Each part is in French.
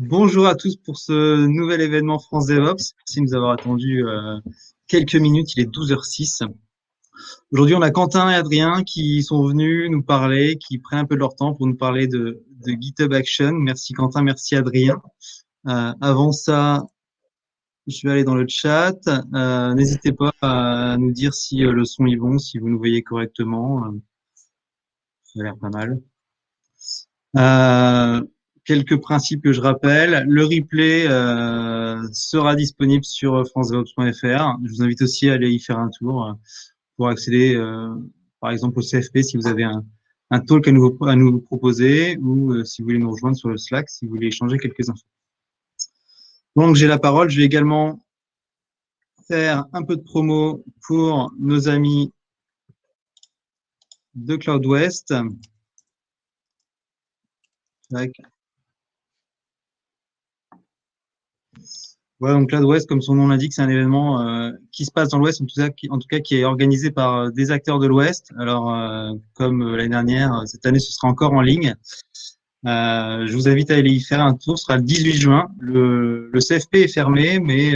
Bonjour à tous pour ce nouvel événement France DevOps. Merci de nous avoir attendu quelques minutes, il est 12h06. Aujourd'hui, on a Quentin et Adrien qui sont venus nous parler, qui prennent un peu de leur temps pour nous parler de GitHub Action. Merci Quentin, merci Adrien. Avant ça, je vais aller dans le chat. N'hésitez pas à nous dire si le son est bon, si vous nous voyez correctement. Ça a l'air pas mal. Euh, Quelques principes que je rappelle. Le replay sera disponible sur francedevops.fr. Je vous invite aussi à aller y faire un tour pour accéder, par exemple, au CFP si vous avez un talk à nous proposer ou si vous voulez nous rejoindre sur le Slack, si vous voulez échanger quelques infos. Donc, j'ai la parole. Je vais également faire un peu de promo pour nos amis de CloudWest. Tac. Voilà, donc CloudWest, comme son nom l'indique, c'est un événement qui se passe dans l'Ouest, en tout cas qui est organisé par des acteurs de l'Ouest. Alors, comme l'année dernière, cette année, ce sera encore en ligne. Je vous invite à aller y faire un tour. Ce sera le 18 juin. Le CFP est fermé, mais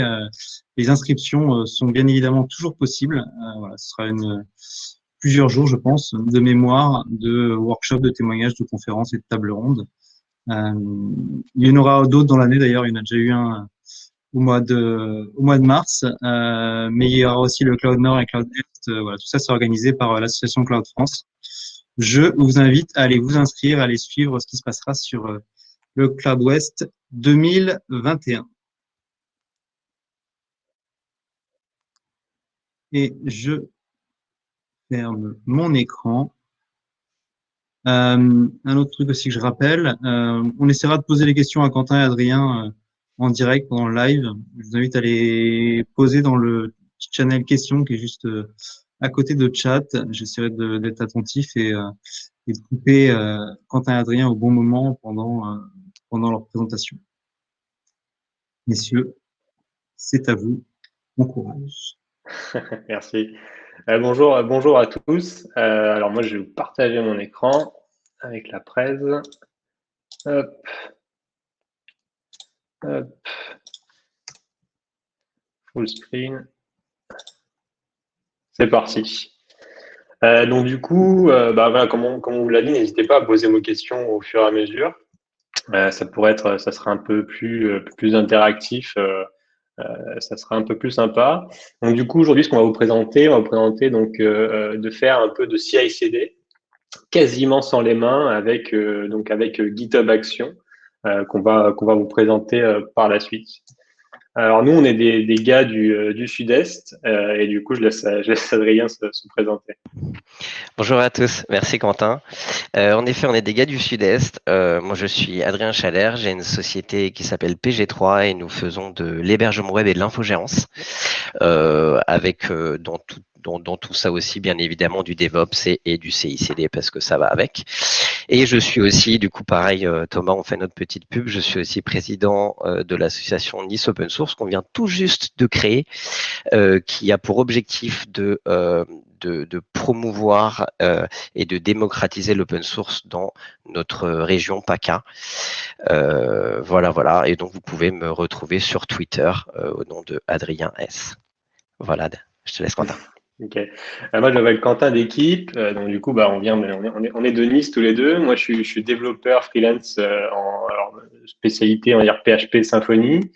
les inscriptions sont bien évidemment toujours possibles. Voilà, ce sera plusieurs jours, je pense, de mémoire, de workshops, de témoignages, de conférences et de tables rondes. Il y en aura d'autres dans l'année. D'ailleurs, il y en a déjà eu un au mois de mars. Mais il y aura aussi le Cloud Nord et Cloud Est. Voilà, tout ça, c'est organisé par l'association Cloud France. Je vous invite à aller vous inscrire, à aller suivre ce qui se passera sur le Cloud West 2021. Et je ferme mon écran. Un autre truc aussi que je rappelle, on essaiera de poser les questions à Quentin et Adrien en direct pendant le live. Je vous invite à les poser dans le channel questions qui est juste à côté de chat. J'essaierai d'être attentif et de couper Quentin et Adrien au bon moment pendant leur présentation. Messieurs, c'est à vous. Bon courage. Merci. Bonjour à tous. Alors moi, je vais vous partager mon écran avec la presse. Hop, hop, full screen. C'est parti. Donc du coup, voilà, comme on vous l'a dit, n'hésitez pas à poser vos questions au fur et à mesure. Ça sera un peu plus interactif. Ça sera un peu plus sympa. Donc du coup, aujourd'hui, ce qu'on va vous présenter, donc de faire un peu de CI/CD quasiment sans les mains avec GitHub Action qu'on va vous présenter par la suite. Alors nous, on est des gars du Sud-Est et du coup, je laisse Adrien se présenter. Bonjour à tous, merci Quentin. En effet, on est des gars du Sud-Est. Moi, je suis Adrien Chalère, j'ai une société qui s'appelle PG3 et nous faisons de l'hébergement web et de l'infogérance avec dans tout ça aussi, bien évidemment, du DevOps et du CI/CD parce que ça va avec. Et je suis aussi, du coup, pareil, Thomas, on fait notre petite pub. Je suis aussi président de l'association Nice Open Source qu'on vient tout juste de créer, qui a pour objectif de promouvoir et de démocratiser l'open source dans notre région PACA. Voilà. Et donc, vous pouvez me retrouver sur Twitter au nom de Adrien S. Voilà, je te laisse, Quentin. Ok. Moi, je m'appelle Quentin d'équipe. Donc, du coup, on est de Nice tous les deux. Moi, je suis développeur freelance en spécialité, on va dire PHP Symfony.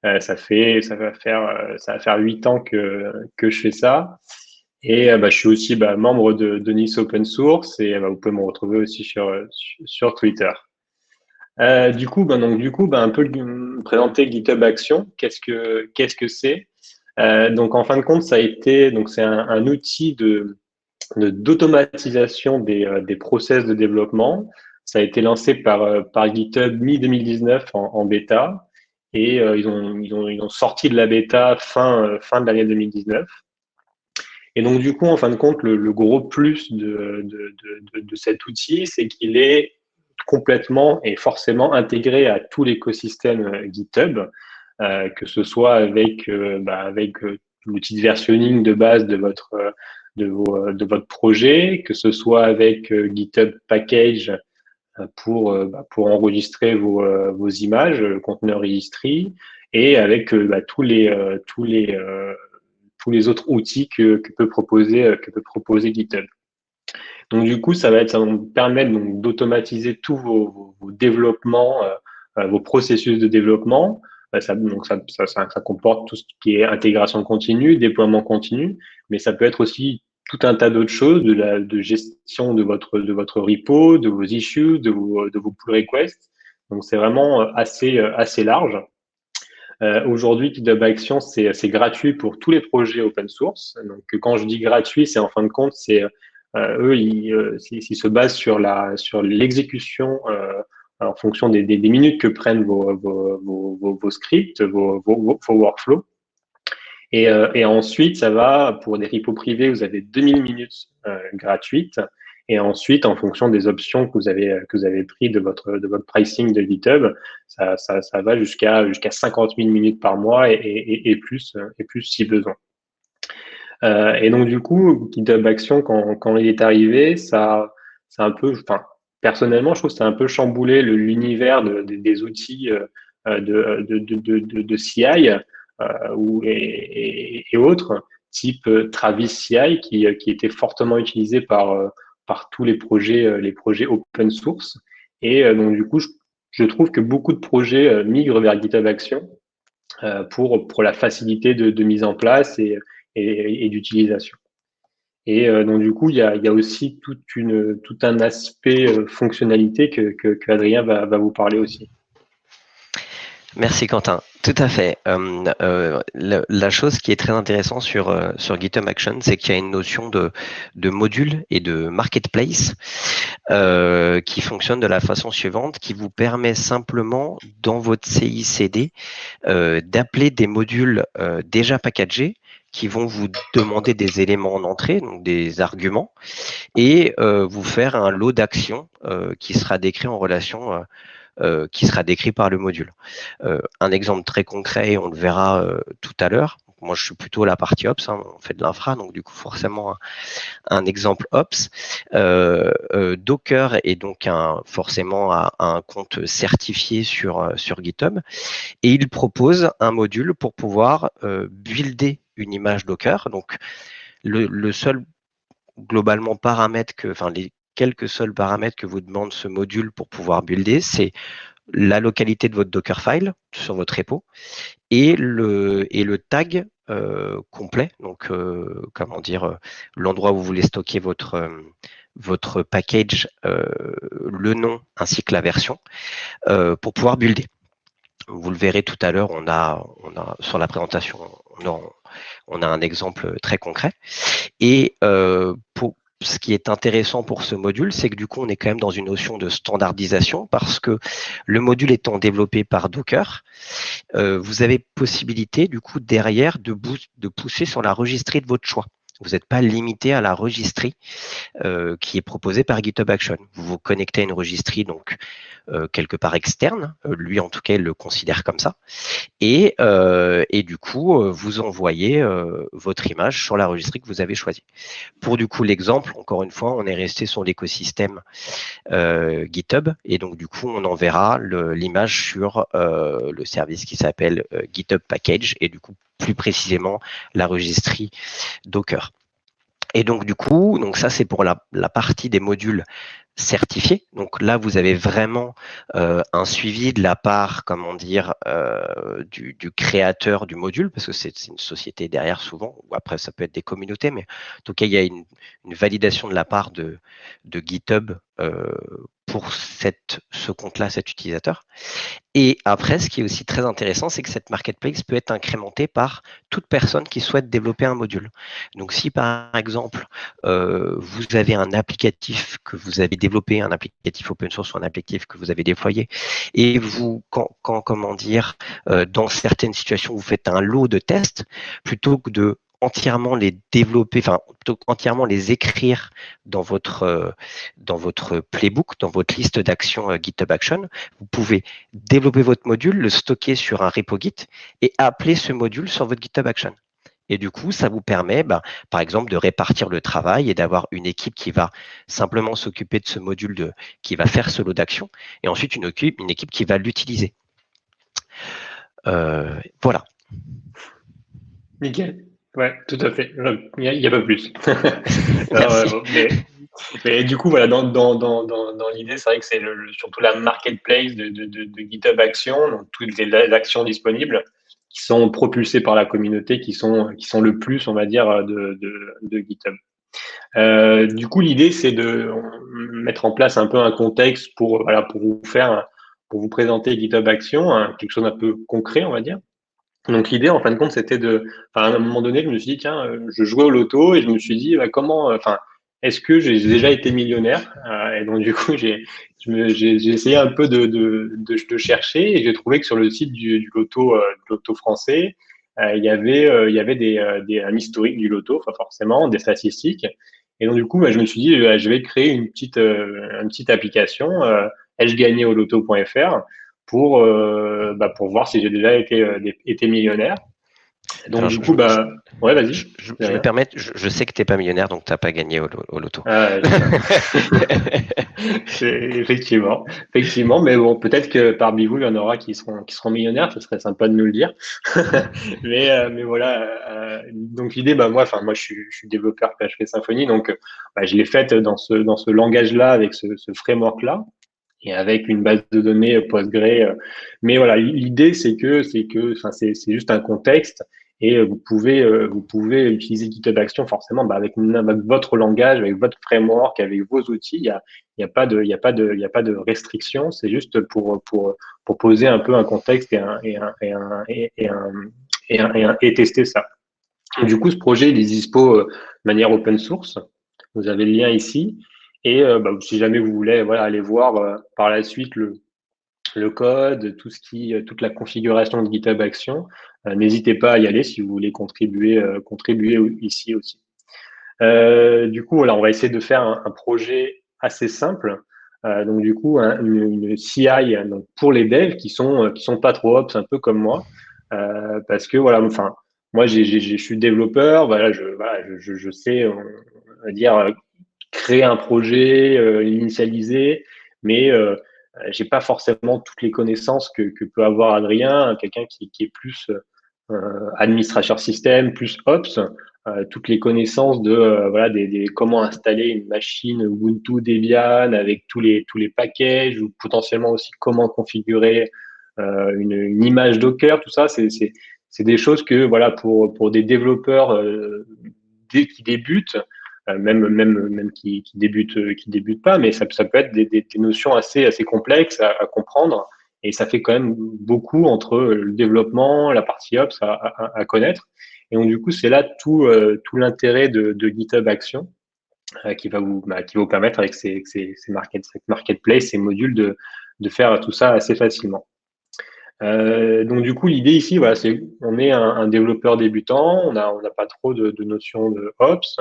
Ça va faire 8 ans que je fais ça. Et je suis aussi membre de Nice Open Source et vous pouvez me retrouver aussi sur Twitter. Un peu présenter GitHub Action. Qu'est-ce que c'est? Donc en fin de compte, c'est un outil d'automatisation des process de développement. Ça a été lancé par GitHub mi-2019 en bêta et ils ont sorti de la bêta fin de l'année 2019. Et donc, du coup, en fin de compte, le gros plus de cet outil, c'est qu'il est complètement et forcément intégré à tout l'écosystème GitHub, que ce soit avec l'outil de versionning de base de votre projet, que ce soit avec GitHub Package pour enregistrer vos images, le conteneur registry, et avec tous les autres outils que peut proposer GitHub. Donc du coup, ça va nous permettre donc d'automatiser tous vos développements, vos processus de développement. Ça comporte tout ce qui est intégration continue, déploiement continu, mais ça peut être aussi tout un tas d'autres choses, de gestion de votre repo, de vos issues, de vos pull requests. Donc c'est vraiment assez large. Aujourd'hui, GitHub Action, c'est gratuit pour tous les projets open source. Donc quand je dis gratuit, c'est en fin de compte, c'est eux, ils se basent sur l'exécution en fonction des minutes que prennent vos scripts, vos workflows. Et ensuite, ça va pour des repos privés, vous avez 2000 minutes gratuites. Et ensuite, en fonction des options que vous avez pris de votre pricing de GitHub, ça va jusqu'à 50 000 minutes par mois et plus si besoin. Et donc du coup, GitHub Action, quand il est arrivé, ça c'est un peu, enfin personnellement, je trouve que c'est un peu chamboulé l'univers des outils de CI et autres, type Travis CI, qui était fortement utilisé par tous les projets open source. Et donc du coup, je trouve que beaucoup de projets migrent vers GitHub Action pour la facilité de mise en place et d'utilisation. Et donc du coup, il y a aussi tout un aspect fonctionnalité que Adrien va vous parler aussi. Merci Quentin, tout à fait. La chose qui est très intéressante sur GitHub Action, c'est qu'il y a une notion de module et de marketplace qui fonctionne de la façon suivante, qui vous permet simplement dans votre CI/CD d'appeler des modules déjà packagés qui vont vous demander des éléments en entrée, donc des arguments, et vous faire un lot d'actions qui sera décrit en relation qui sera décrit par le module. Un exemple très concret, on le verra tout à l'heure. Moi, je suis plutôt la partie Ops, on fait de l'infra, donc du coup, forcément, un exemple Ops. Docker est donc forcément un compte certifié sur GitHub, et il propose un module pour pouvoir builder une image Docker. Donc, le seul, globalement, paramètre les quelques seuls paramètres que vous demande ce module pour pouvoir builder, c'est la localité de votre Dockerfile sur votre repo et le tag complet, donc l'endroit où vous voulez stocker votre package, le nom ainsi que la version pour pouvoir builder. Vous le verrez tout à l'heure, on a sur la présentation, on a un exemple très concret. Et ce qui est intéressant pour ce module, c'est que du coup, on est quand même dans une notion de standardisation parce que le module étant développé par Docker, vous avez possibilité du coup derrière de pousser sur la registry de votre choix. Vous n'êtes pas limité à la registry qui est proposée par GitHub Action. Vous vous connectez à une registry donc quelque part externe. Lui, en tout cas, il le considère comme ça. Et du coup, vous envoyez votre image sur la registry que vous avez choisie. Pour du coup l'exemple, encore une fois, on est resté sur l'écosystème GitHub et donc du coup, on enverra l'image sur le service qui s'appelle GitHub Package et du coup, plus précisément, la registry Docker. Et donc du coup, ça c'est pour la partie des modules certifiés. Donc là, vous avez vraiment un suivi de la part, du créateur du module, parce que c'est une société derrière souvent, ou après ça peut être des communautés, mais en tout cas, il y a une validation de la part de GitHub pour ce compte-là, cet utilisateur. Et après, ce qui est aussi très intéressant, c'est que cette marketplace peut être incrémentée par toute personne qui souhaite développer un module. Donc, si par exemple, vous avez un applicatif que vous avez développé, un applicatif open source ou un applicatif que vous avez déployé, et vous, dans certaines situations, vous faites un lot de tests, plutôt que de entièrement les développer, plutôt entièrement les écrire dans votre playbook, dans votre liste d'actions GitHub Action, vous pouvez développer votre module, le stocker sur un repo Git et appeler ce module sur votre GitHub Action. Et du coup, ça vous permet, par exemple, de répartir le travail et d'avoir une équipe qui va simplement s'occuper de ce module qui va faire ce lot d'action, et ensuite une équipe qui va l'utiliser. Voilà. Nickel. Ouais, tout à fait. Il y a pas plus. Merci. Mais du coup, voilà, dans l'idée, c'est vrai que c'est surtout la marketplace de GitHub Action, donc toutes les actions disponibles qui sont propulsées par la communauté, qui sont le plus, on va dire, de GitHub. Du coup, l'idée, c'est de mettre en place un peu un contexte pour pour vous présenter GitHub Action, hein, quelque chose d'un peu concret, on va dire. Donc l'idée, en fin de compte, c'était à un moment donné, je me suis dit, tiens, je jouais au loto et je me suis dit, est-ce que j'ai déjà été millionnaire? Et donc du coup, j'ai essayé un peu de chercher et j'ai trouvé que sur le site du loto français, il y avait un historique du loto, enfin forcément, des statistiques. Et donc du coup, je me suis dit, je vais créer une petite application, ai-je gagné au loto.fr pour voir si j'ai déjà été millionnaire. Donc Alors, du coup, ouais, vas-y. je me permets, je sais que tu n'es pas millionnaire, donc tu n'as pas gagné au loto. Ah, effectivement, mais bon, peut-être que parmi vous, il y en aura qui seront millionnaires. Ce serait sympa de nous le dire. Mais voilà. Donc l'idée, moi, je suis développeur PHP Symfony, donc je l'ai faite dans ce langage-là, avec ce framework-là, et avec une base de données Postgre. Mais voilà, l'idée, c'est c'est juste un contexte, et vous pouvez utiliser GitHub Action forcément avec votre langage, avec votre framework, avec vos outils. Il y a pas de, il y a pas de, il y a pas de restriction. C'est juste pour poser un peu un contexte et tester ça. Du coup, ce projet, il est dispo de manière open source. Vous avez le lien ici. Et si jamais vous voulez aller voir par la suite le code, toute la configuration de GitHub Action, n'hésitez pas à y aller si vous voulez contribuer ici aussi. Du coup, voilà, on va essayer de faire un projet assez simple. Donc du coup, une CI donc pour les devs qui sont pas trop ops, un peu comme moi, parce que voilà, enfin moi je suis développeur, je sais, on va dire, créer un projet, l'initialiser, mais j'ai pas forcément toutes les connaissances que peut avoir Adrien, quelqu'un qui est plus administrateur système, plus ops, toutes les connaissances de comment installer une machine Ubuntu Debian avec tous les packages, ou potentiellement aussi comment configurer une image Docker, tout ça, c'est des choses que pour des développeurs qui débutent, même qui débutent pas, mais ça peut être des notions assez complexes à comprendre, et ça fait quand même beaucoup entre le développement, la partie ops à connaître. Et donc du coup, c'est là tout l'intérêt de GitHub Action, qui va vous permettre avec ces marketplace, ces modules, de faire tout ça assez facilement. Donc du coup, l'idée ici, voilà, c'est on est un développeur débutant, on n'a pas trop de notions de ops,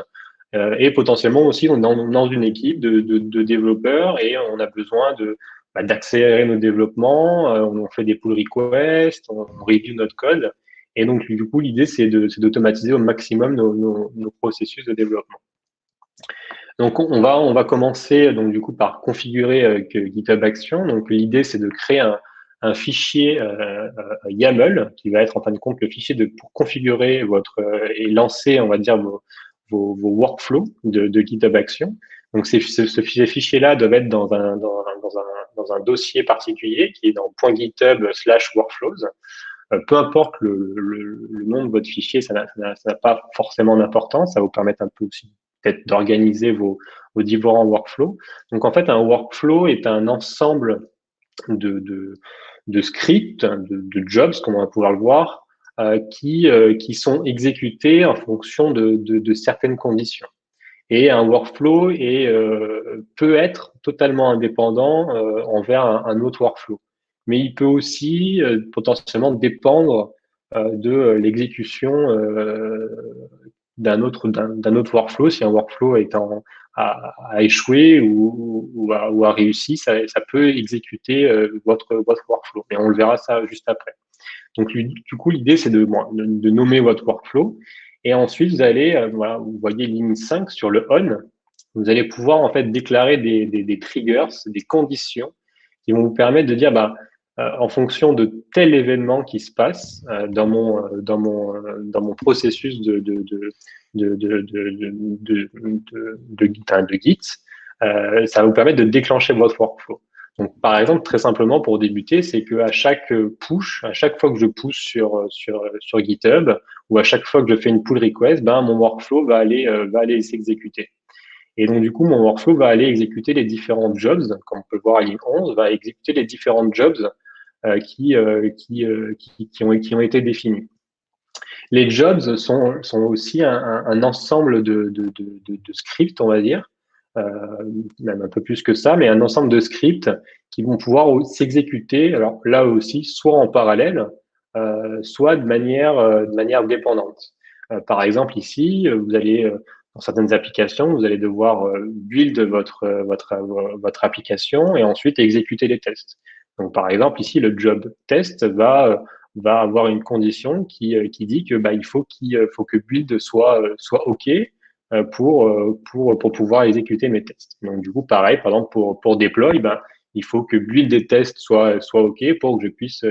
et potentiellement aussi on est dans une équipe de développeurs, et on a besoin d'accélérer nos développements, on fait des pull requests, on review notre code, et donc du coup l'idée c'est d'automatiser au maximum nos processus de développement. Donc on va commencer donc du coup par configurer GitHub Action. Donc l'idée c'est de créer un fichier YAML qui va être en fin de compte le fichier pour configurer et lancer, on va dire, vos workflows de GitHub Action. Donc ce fichier-là doit être dans un dossier particulier qui est dans .github/workflows. Peu importe le nom de votre fichier, ça n'a pas forcément d'importance. Ça va vous permettre un peu aussi peut-être d'organiser vos différents workflows. Donc en fait, un workflow est un ensemble de scripts, de jobs, comme on va pouvoir le voir, qui sont exécutés en fonction de certaines conditions. Et un workflow peut être totalement indépendant envers un autre workflow. Mais il peut aussi potentiellement dépendre de l'exécution d'un autre workflow. Si un workflow a échoué ou a réussi, ça peut exécuter votre workflow. Et on le verra ça juste après. Donc du coup, l'idée, c'est de nommer votre workflow. Et ensuite, vous allez, voilà, vous voyez ligne 5 sur le on, vous allez pouvoir en fait déclarer des triggers, des conditions qui vont vous permettre de dire, en fonction de tel événement qui se passe dans mon processus de Git, ça va vous permettre de déclencher votre workflow. Donc, par exemple, très simplement pour débuter, c'est que à chaque push, à chaque fois que je pousse sur GitHub ou à chaque fois que je fais une pull request, mon workflow va aller s'exécuter. Et donc, du coup, mon workflow va aller exécuter les différents jobs, comme on peut le voir à ligne 11, va exécuter les différents jobs qui ont été définis. Les jobs sont aussi un ensemble de scripts, on va dire, même un peu plus que ça, mais un ensemble de scripts qui vont pouvoir s'exécuter, alors là aussi, soit en parallèle, soit de manière dépendante. Par exemple, ici, vous allez, dans certaines applications, vous allez devoir build votre application et ensuite exécuter les tests. Donc, par exemple, ici, le job test va avoir une condition qui dit que il faut que build soit OK pour pouvoir exécuter mes tests. Donc, du coup, pareil, par exemple, pour deploy, il faut que build des tests soit OK pour que je puisse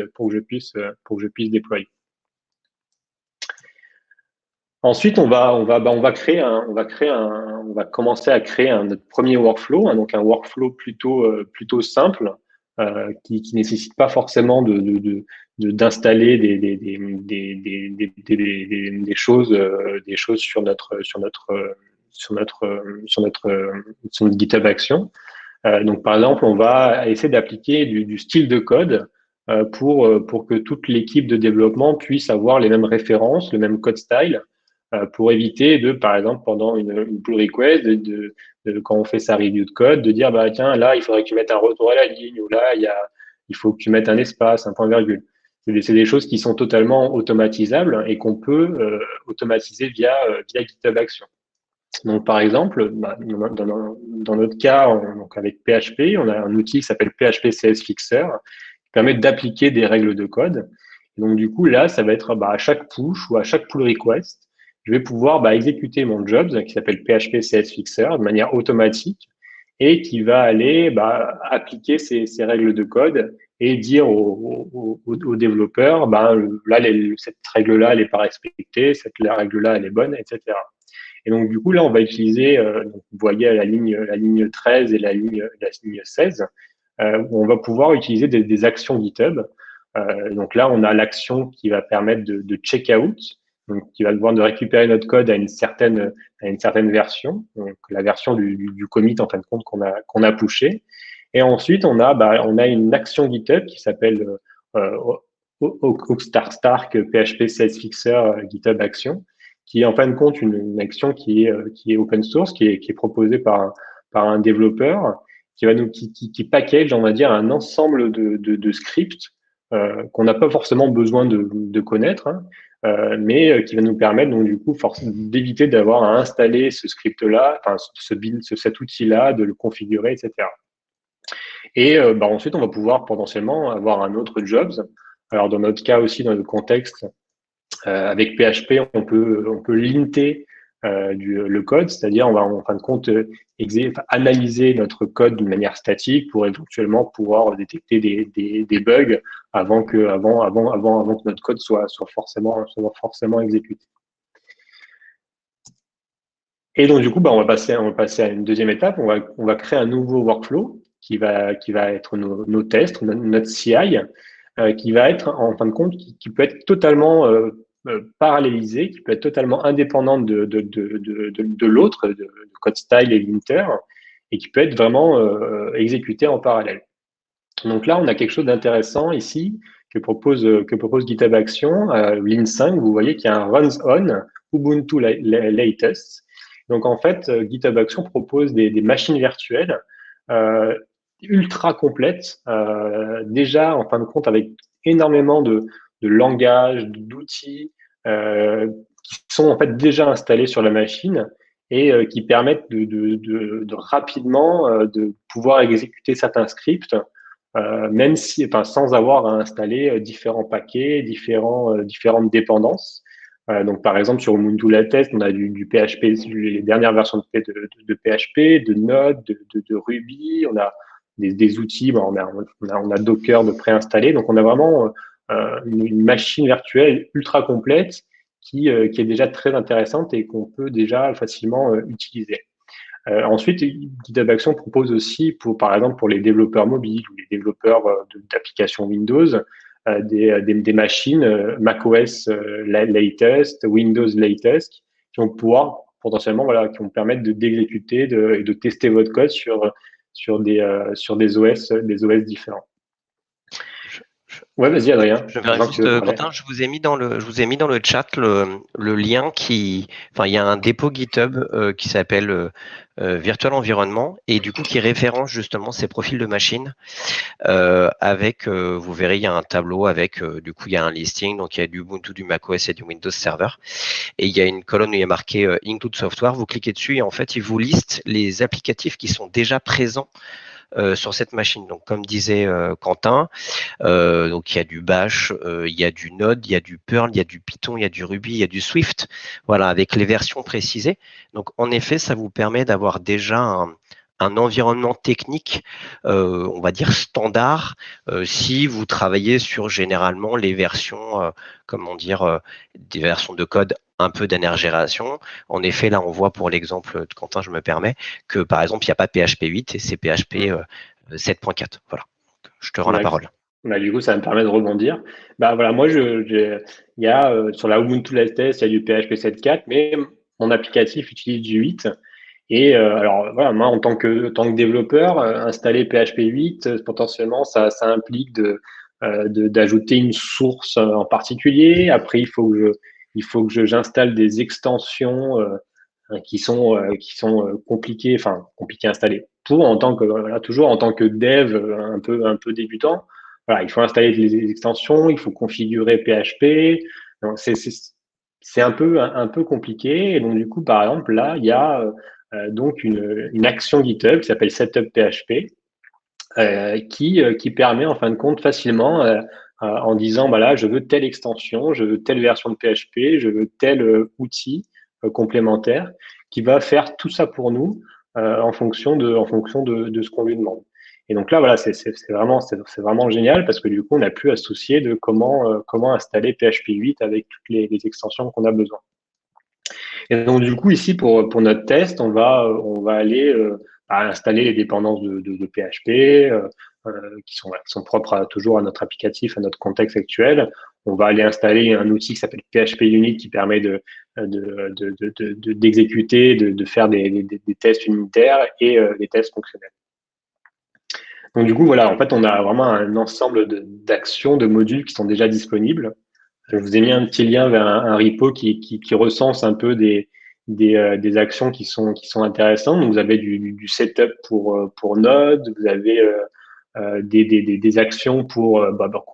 déployer. Ensuite, on va commencer à créer notre premier workflow, hein, donc un workflow plutôt simple, qui nécessite pas forcément d'installer des choses sur notre GitHub Action. Donc, par exemple, on va essayer d'appliquer du style de code pour que toute l'équipe de développement puisse avoir les mêmes références, le même code style, pour éviter par exemple, pendant une pull request, quand on fait sa review de code, de dire, tiens, là, il faudrait que tu mettes un retour à la ligne, ou là, il faut que tu mettes un espace, un point virgule. C'est des choses qui sont totalement automatisables et qu'on peut automatiser via GitHub Action. Donc, par exemple, dans notre cas, donc avec PHP, on a un outil qui s'appelle PHP CS Fixer, qui permet d'appliquer des règles de code. Et donc, du coup, là, ça va être à chaque push ou à chaque pull request, je vais pouvoir exécuter mon job qui s'appelle PHP CS Fixer de manière automatique et qui va aller appliquer ces règles de code et dire aux développeurs, là, cette règle-là, elle n'est pas respectée, cette règle-là, elle est bonne, etc. Et donc, du coup, là, on va utiliser, vous voyez la ligne 13 et la ligne 16, où on va pouvoir utiliser des actions GitHub. Donc là, on a l'action qui va permettre de check-out, donc qui va devoir de récupérer notre code à une certaine version, donc la version du commit en fin de compte qu'on a pushé. Et ensuite, on a une action GitHub qui s'appelle Stark PHP CS Fixer GitHub Action, qui est en fin de compte une action qui est open source, qui est proposée par un développeur, qui package, on va dire, un ensemble de scripts qu'on n'a pas forcément besoin de connaître, hein, mais qui va nous permettre donc du coup d'éviter d'avoir à installer ce script-là, enfin cet outil-là, de le configurer, etc. Et ensuite, on va pouvoir potentiellement avoir un autre jobs. Alors dans notre cas aussi, dans le contexte, avec PHP, on peut linter le code, c'est-à-dire on va en fin de compte analyser notre code d'une manière statique pour éventuellement pouvoir détecter des bugs avant que notre code soit forcément exécuté. Et donc du coup, on va passer à une deuxième étape. On va créer un nouveau workflow qui va être nos tests, notre CI, qui va être en fin de compte qui peut être totalement parallélisé, qui peut être totalement indépendante de l'autre, de code style et linter, et qui peut être vraiment exécuté en parallèle. Donc là, on a quelque chose d'intéressant ici que propose GitHub Action, ligne 5, vous voyez qu'il y a un runs on Ubuntu latest. Donc en fait, GitHub Action propose des machines virtuelles ultra complètes, déjà en fin de compte avec énormément de langages, d'outils qui sont en fait déjà installés sur la machine et qui permettent de rapidement de pouvoir exécuter certains scripts, même sans avoir à installer différents paquets, différentes dépendances. Donc, par exemple, sur Ubuntu Latest, on a du PHP, les dernières versions de PHP, de Node, de Ruby. On a des outils, on a Docker de préinstallé. Donc, on a vraiment une machine virtuelle ultra complète qui est déjà très intéressante et qu'on peut déjà facilement utiliser. Ensuite, GitHub Action propose aussi, par exemple, pour les développeurs mobiles ou les développeurs d'applications Windows, des machines macOS latest, Windows latest, qui vont pouvoir potentiellement, qui vont permettre d'exécuter et de tester votre code sur des OS différents. Ouais, vas-y Adrien. Je me juste, Quentin, je vous ai mis dans le chat le lien il y a un dépôt GitHub qui s'appelle Virtual Environment et du coup qui référence justement ces profils de machines avec, vous verrez, il y a un tableau avec, du coup il y a un listing, donc il y a du Ubuntu, du macOS et du Windows Server et il y a une colonne où il y a marqué Include Software, vous cliquez dessus et en fait il vous liste les applicatifs qui sont déjà présents sur cette machine. Donc, comme disait Quentin, donc il y a du Bash, il y a du Node, il y a du Perl, il y a du Python, il y a du Ruby, il y a du Swift. Voilà, avec les versions précisées. Donc, en effet, ça vous permet d'avoir déjà un environnement technique, on va dire standard, si vous travaillez sur généralement les versions, des versions de code un peu dernière génération. En effet, là, on voit pour l'exemple de Quentin, je me permets, que par exemple, il n'y a pas PHP 8 et c'est PHP 7.4. Voilà. Je te rends la parole. Du coup, ça me permet de rebondir. Moi, il y a sur la Ubuntu Latest, il y a du PHP 7.4, mais mon applicatif utilise du 8. Et moi, en tant que développeur, installer PHP 8, potentiellement, ça implique d'ajouter une source en particulier. Après, il faut que j'installe des extensions qui sont compliquées à installer. Toujours en tant que dev un peu débutant. Voilà, il faut installer les extensions, il faut configurer PHP. C'est un peu compliqué. Et donc, du coup, par exemple, là, il y a donc une action GitHub qui s'appelle Setup PHP qui permet en fin de compte facilement en disant là, je veux telle extension, je veux telle version de PHP, je veux tel outil complémentaire qui va faire tout ça pour nous en fonction de ce qu'on lui demande. Et donc là, c'est vraiment génial parce que du coup, on n'a plus à se soucier de comment installer PHP 8 avec toutes les extensions qu'on a besoin. Et donc, du coup, ici, pour notre test, on va aller installer les dépendances de PHP qui sont propres toujours à notre applicatif, à notre contexte actuel. On va aller installer un outil qui s'appelle PHP Unit qui permet d'exécuter, de faire des tests unitaires et des tests fonctionnels. Donc, du coup, voilà, en fait, on a vraiment un ensemble d'actions, de modules qui sont déjà disponibles. Je vous ai mis un petit lien vers un repo qui recense un peu des actions qui sont intéressantes. Donc, vous avez du setup pour Node, vous avez des actions pour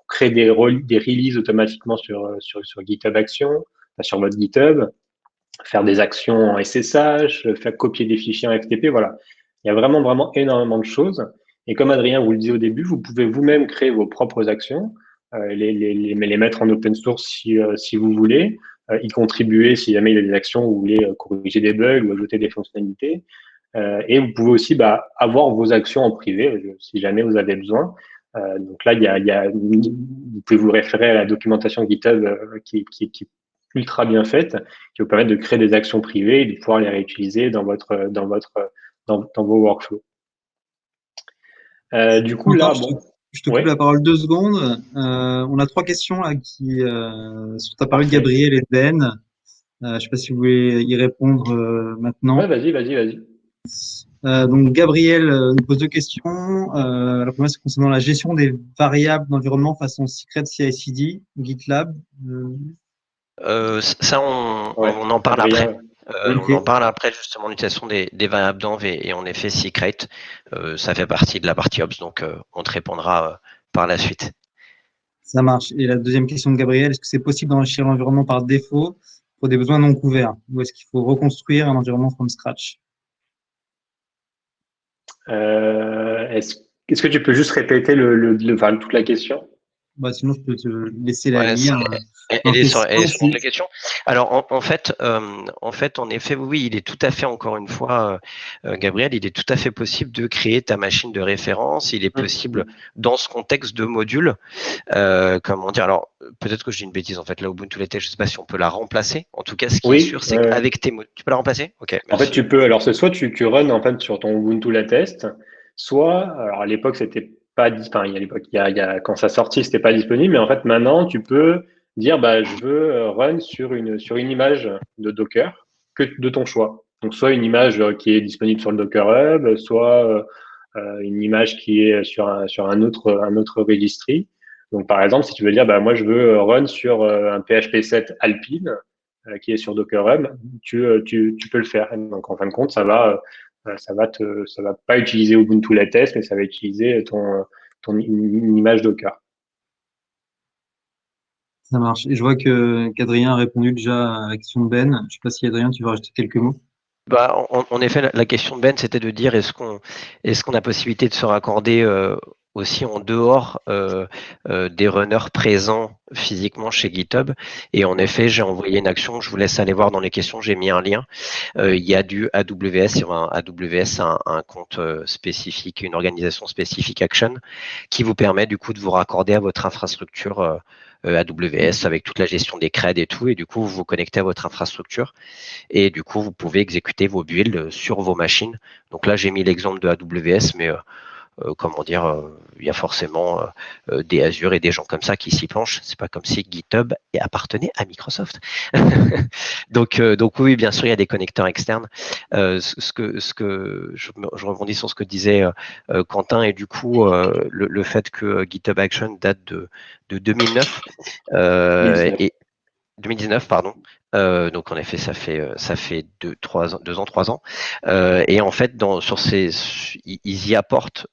créer des releases automatiquement sur GitHub Action, sur votre GitHub, faire des actions en SSH, faire copier des fichiers en FTP. Voilà, il y a vraiment énormément de choses. Et comme Adrien vous le disait au début, vous pouvez vous-même créer vos propres actions. Les mettre en open source si vous voulez, y contribuer si jamais il y a des actions où vous voulez corriger des bugs ou ajouter des fonctionnalités. Et vous pouvez aussi avoir vos actions en privé si jamais vous avez besoin. Donc là, vous pouvez vous référer à la documentation GitHub qui est ultra bien faite, qui vous permet de créer des actions privées et de pouvoir les réutiliser dans vos workflows. Du coup, là, je te coupe la parole 2 secondes. On a 3 questions là qui sont apparues de Gabriel et de Ben. Je ne sais pas si vous voulez y répondre maintenant. Ouais, vas-y. Donc Gabriel nous pose 2 questions. La première, c'est concernant la gestion des variables d'environnement façon Secret CI/CD, GitLab. Ça, on en parle Adrien, après. On en parle après justement l'utilisation des variables d'env et en effet secret, ça fait partie de la partie ops, donc on te répondra par la suite. Ça marche. Et la deuxième question de Gabriel, est-ce que c'est possible d'enrichir l'environnement par défaut pour des besoins non couverts ou est-ce qu'il faut reconstruire un environnement from scratch? Est-ce que tu peux juste répéter toute la question? Bah, sinon, je peux te laisser la Ouais, lire en elle est sur question. la question. Alors, en fait, en effet, oui, il est tout à fait, encore une fois, Gabriel, il est tout à fait possible de créer ta machine de référence. Il est possible, dans ce contexte de module, comment dire, alors, peut-être que je dis une bêtise, en fait, là, Ubuntu Latex, je ne sais pas si on peut la remplacer. En tout cas, ce qui est Oui, sûr, c'est qu'avec tes modules, tu peux la remplacer? Ok, en fait, merci. tu peux, alors c'est soit tu runs en fait sur ton Ubuntu Latest, soit, alors à l'époque, c'était pas, enfin, il y a l'époque, quand ça sortit, c'était pas disponible, mais en fait, maintenant, tu peux dire, bah, je veux run sur une image de Docker que de ton choix. Donc, soit une image qui est disponible sur le Docker Hub, soit une image qui est sur un autre registry. Donc, par exemple, si tu veux dire, bah, moi, je veux run sur un PHP 7 Alpine, qui est sur Docker Hub, tu peux le faire. Et donc, en fin de compte, ça va pas utiliser Ubuntu Latest, mais ça va utiliser une image Docker. Ça marche. Et je vois qu'Adrien a répondu déjà à la question de Ben. Je sais pas si Adrien, tu veux rajouter quelques mots. Bah, en effet, la question de Ben, c'était de dire est-ce qu'on a possibilité de se raccorder aussi en dehors des runners présents physiquement chez GitHub. Et en effet, j'ai envoyé une action. Je vous laisse aller voir dans les questions. J'ai mis un lien. Il y a du AWS. AWS a un compte spécifique, une organisation spécifique Action, qui vous permet du coup de vous raccorder à votre infrastructure AWS avec toute la gestion des creds et tout. Et du coup, vous vous connectez à votre infrastructure. Et du coup, vous pouvez exécuter vos builds sur vos machines. Donc là, j'ai mis l'exemple de AWS, mais comment dire, il y a forcément des Azure et des gens comme ça qui s'y penchent. C'est pas comme si GitHub appartenait à Microsoft. donc oui, bien sûr, il y a des connecteurs externes. Je rebondis sur ce que disait Quentin, et du coup, le fait que GitHub Action date de 2009 et 2019, pardon. Donc en effet, ça fait 2 ans, 3 ans. Et en fait, ils y apportent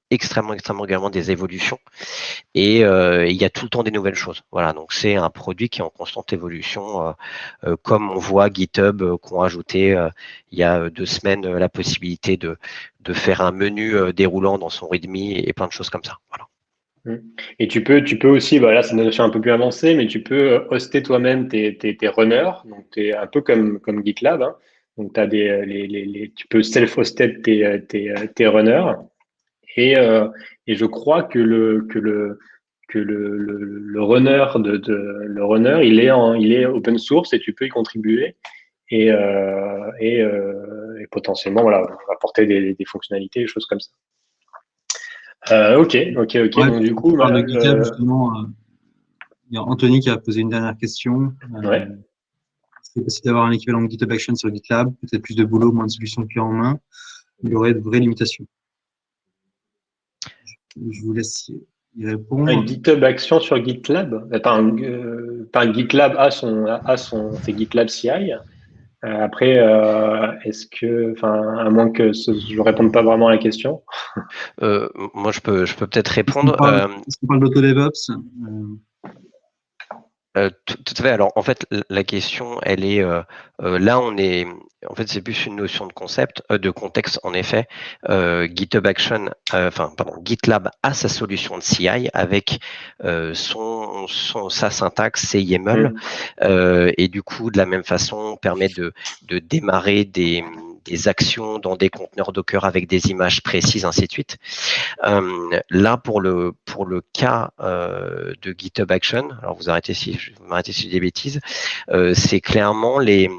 extrêmement régulièrement des évolutions, et il y a tout le temps des nouvelles choses. Voilà, donc c'est un produit qui est en constante évolution, comme on voit GitHub qu'on a ajouté il y a 2 semaines la possibilité de faire un menu déroulant dans son README et plein de choses comme ça. Voilà. Et tu peux aussi, bah là, c'est une notion un peu plus avancée, mais tu peux hoster toi-même tes runners. Donc, tu un peu comme GitLab, hein. Donc, t'as tu peux self-hoster tes runners. Et je crois que le runner le runner, il est open source et tu peux y contribuer et potentiellement, voilà, apporter des fonctionnalités, des choses comme ça. Ok. Ouais, Donc, du tu coup, parles de GitHub, justement. Il y a Anthony qui a posé une dernière question. ouais. C'est possible d'avoir un équivalent de GitHub Action sur GitLab, peut-être plus de boulot, moins de solutions clés en main. Il y aurait de vraies limitations. Je vous laisse y Un répondre. GitHub Action sur GitLab. Attends, GitLab c'est GitLab CI. Après, est-ce que, enfin, à moins que je réponde pas vraiment à la question. Moi, je peux peut-être Est-ce qu'on répondre. parle, d'auto-DevOps? Tout à fait. Alors, en fait, la question, elle est là, en fait, c'est plus une notion de concept, de contexte. En effet, GitHub Action, GitLab a sa solution de CI avec sa syntaxe, c'est YAML, et du coup, de la même façon, permet de démarrer des actions dans des conteneurs Docker avec des images précises, ainsi de suite. Là, pour le cas de GitHub Action, alors vous m'arrêtez si je dis des bêtises, c'est clairement les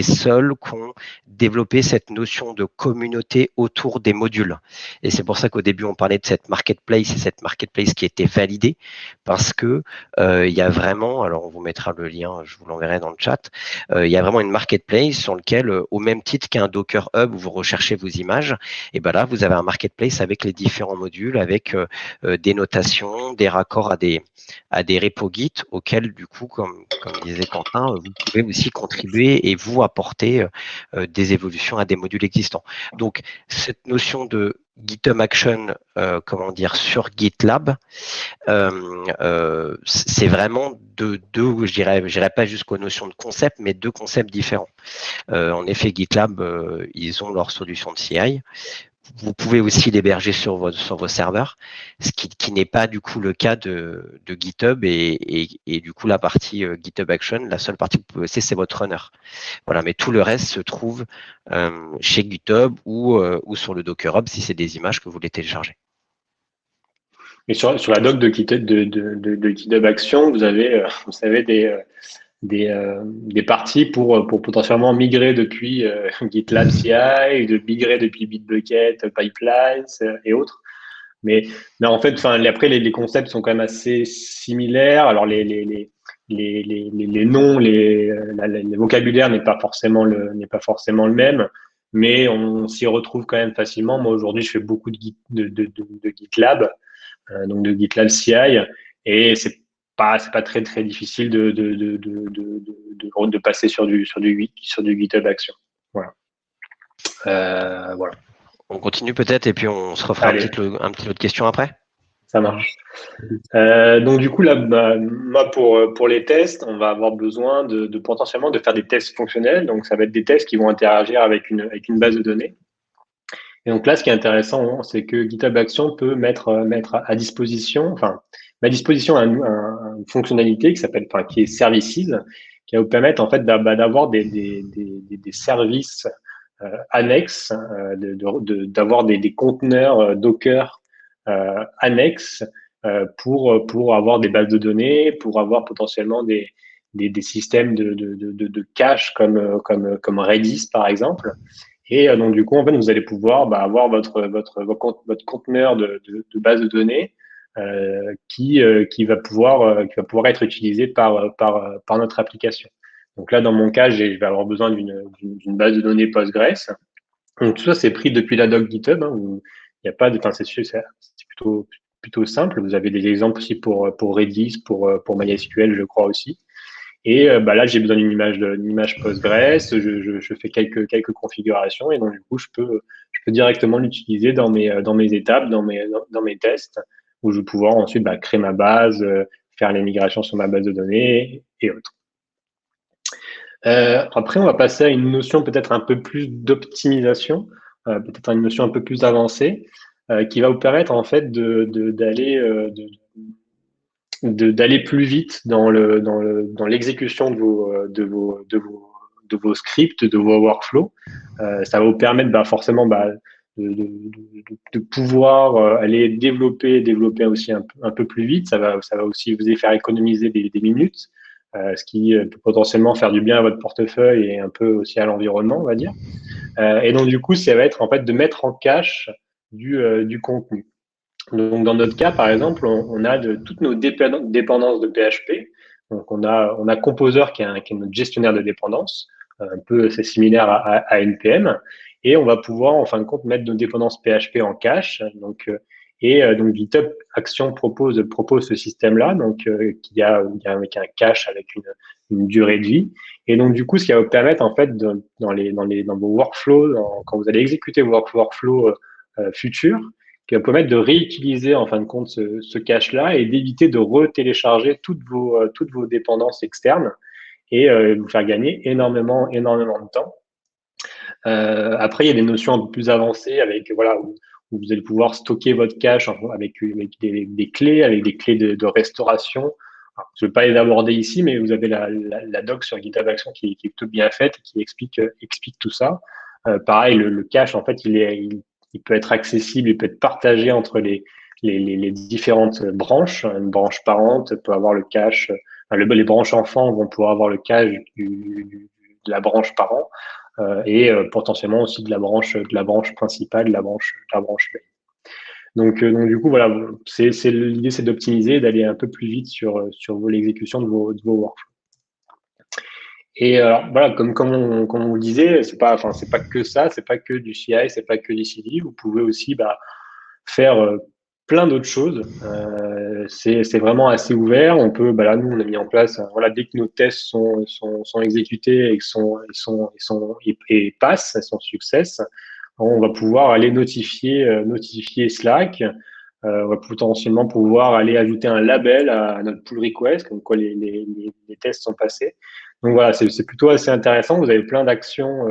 seuls qui ont développé cette notion de communauté autour des modules. Et c'est pour ça qu'au début, on parlait de cette marketplace, et cette marketplace qui était validée, parce que il y a vraiment, alors on vous mettra le lien, je vous l'enverrai dans le chat, il y a vraiment une marketplace sur lequel, au même titre qu'un Docker Hub où vous recherchez vos images, et ben là, vous avez un marketplace avec les différents modules, avec des notations, des raccords à des repos Git auxquels, du coup, comme disait Quentin, vous pouvez aussi contribuer et vous apporter des évolutions à des modules existants. Donc, cette notion de GitHub Action, sur GitLab, c'est vraiment deux, je dirais pas jusqu'aux notions de concept, mais deux concepts différents. En effet, GitLab, ils ont leur solution de CI. vous pouvez aussi l'héberger sur vos serveurs, ce qui n'est pas du coup le cas de GitHub et du coup la partie GitHub Action, la seule partie que vous pouvez laisser, c'est votre runner. Voilà, mais tout le reste se trouve chez GitHub ou sur le Docker Hub si c'est des images que vous voulez télécharger. Et sur la doc de GitHub Action, vous avez des parties pour potentiellement migrer depuis GitLab CI, de migrer depuis Bitbucket, Pipelines et autres. Mais en fait, après les concepts sont quand même assez similaires. Alors les noms, les vocabulaires n'est pas forcément le même, mais on s'y retrouve quand même facilement. Moi aujourd'hui, je fais beaucoup de GitLab, donc de GitLab CI, et c'est pas très difficile de passer sur du GitHub Action. Voilà. Voilà. On continue peut-être et puis on se refera un petit lot de questions après. Ça marche. Donc du coup là, moi pour les tests, on va avoir besoin de potentiellement de faire des tests fonctionnels. Donc ça va être des tests qui vont interagir avec une base de données. Et donc là, ce qui est intéressant, c'est que GitHub Action peut mettre à disposition, une fonctionnalité qui est Services, qui va vous permettre en fait d'avoir des services annexes, d'avoir des conteneurs Docker annexes pour avoir des bases de données, pour avoir potentiellement des systèmes de cache comme Redis par exemple. Et donc du coup, en fait, vous allez pouvoir avoir votre conteneur de base de données qui va pouvoir être utilisé par notre application. Donc là, dans mon cas, je vais avoir besoin d'une base de données Postgres. Donc tout ça, c'est pris depuis la doc GitHub. Où il n'y a pas de, c'est plutôt simple. Vous avez des exemples aussi pour Redis, pour MySQL, je crois aussi. Et là, j'ai besoin d'une image Postgres. Je fais quelques configurations et donc du coup, je peux directement l'utiliser dans mes étapes, dans mes tests, où je vais pouvoir ensuite créer ma base, faire les migrations sur ma base de données et autres. Après, on va passer à une notion peut-être un peu plus d'optimisation, peut-être une notion un peu plus avancée, qui va vous permettre en fait d'aller plus vite dans l'exécution de vos scripts, de vos workflows. Ça va vous permettre forcément de pouvoir aller développer aussi un peu plus vite. Ça va aussi vous faire économiser des minutes, ce qui peut potentiellement faire du bien à votre portefeuille et un peu aussi à l'environnement, on va dire. Et donc du coup, ça va être en fait de mettre en cache du contenu. Donc, dans notre cas, par exemple, on a toutes nos dépendances de PHP. Donc, on a Composer qui est notre gestionnaire de dépendances. C'est similaire à NPM. Et on va pouvoir, en fin de compte, mettre nos dépendances PHP en cache. Donc, donc GitHub Action propose ce système-là, donc qui a avec un cache avec une durée de vie. Et donc, du coup, ce qui va vous permettre, en fait, dans vos workflows, quand vous allez exécuter vos workflows futurs, qui va permettre de réutiliser en fin de compte ce cache-là et d'éviter de retélécharger toutes vos dépendances externes et vous faire gagner énormément de temps. Après, il y a des notions un peu plus avancées avec où vous allez pouvoir stocker votre cache avec des clés, avec des clés de restauration. Alors, je ne vais pas les aborder ici, mais vous avez la doc sur GitHub Action qui est plutôt bien faite et qui explique tout ça. Pareil, le cache, en fait, il peut être accessible, il peut être partagé entre les différentes branches. Une branche parente peut avoir le cache, les branches enfants vont pouvoir avoir le cache de la branche parent et potentiellement aussi de la branche principale, de la branche main. Donc du coup, voilà, l'idée, c'est d'optimiser, d'aller un peu plus vite sur l'exécution de vos workflows. Et alors voilà, comme on le disait, c'est pas que ça, c'est pas que du CI, c'est pas que du CD. Vous pouvez aussi faire plein d'autres choses. C'est vraiment assez ouvert. On peut, là nous on a mis en place, dès que nos tests sont exécutés et passent, elles sont success, on va pouvoir aller notifier Slack. On va potentiellement pouvoir aller ajouter un label à notre pull request, comme quoi les tests sont passés. Donc voilà, c'est plutôt assez intéressant. Vous avez plein d'actions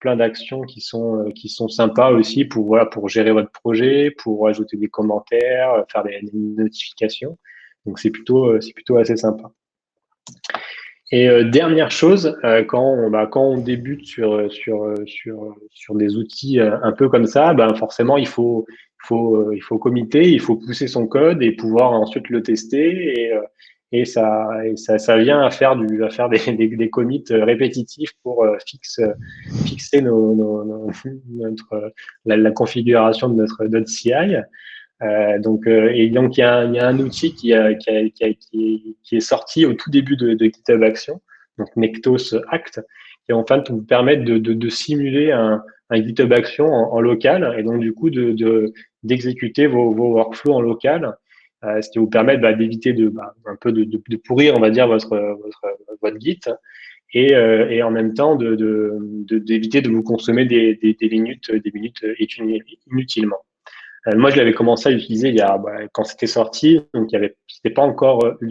plein d'actions qui sont sympas aussi pour gérer votre projet, pour ajouter des commentaires, faire des notifications. Donc c'est plutôt assez sympa. Et dernière chose, quand on débute sur des outils un peu comme ça, ben forcément il faut committer, il faut pousser son code et pouvoir ensuite le tester et ça vient à faire des commits répétitifs pour fixer la configuration de notre CI. Donc il y a un outil qui est sorti au tout début de GitHub Action, donc Nectos Act, qui en fait vous permet de simuler un GitHub Action en local et donc du coup d'exécuter vos workflows en local, ce qui vous permet d'éviter un peu de pourrir, on va dire, votre Git et en même temps d'éviter de vous consommer des minutes inutilement. Moi, je l'avais commencé à utiliser quand c'était sorti, donc c'était pas encore il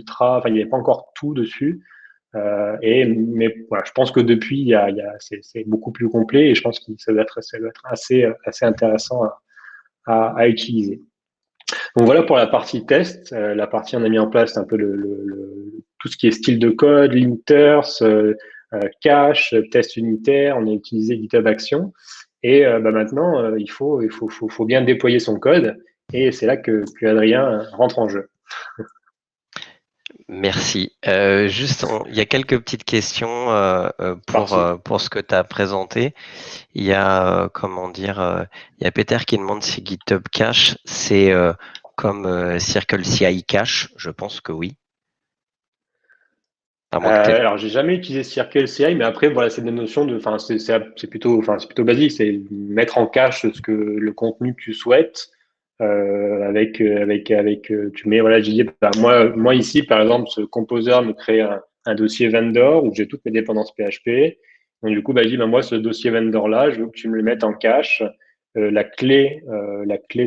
n'y avait pas encore tout dessus. Mais voilà, je pense que depuis, c'est beaucoup plus complet et je pense que ça doit être assez intéressant à utiliser. Donc voilà pour la partie test. La partie, on a mis en place un peu tout ce qui est style de code, limiters, cache, test unitaire. On a utilisé GitHub Action. Et maintenant, il faut bien déployer son code. Et c'est là que Adrien rentre en jeu. Merci. Il y a quelques petites questions pour ce que tu as présenté. Il y a il y a Peter qui demande si GitHub Cache, c'est comme Circle CI Cache. Je pense que oui. Alors, j'ai jamais utilisé Circle CI, mais après, voilà, c'est des notions c'est plutôt basique, c'est mettre en cache le contenu que tu souhaites. Tu mets, voilà, j'ai dit, moi ici, par exemple, ce composer me crée un dossier vendor où j'ai toutes mes dépendances PHP. Donc, du coup, je dis, moi, ce dossier vendor-là, je veux que tu me le mettes en cache. La clé,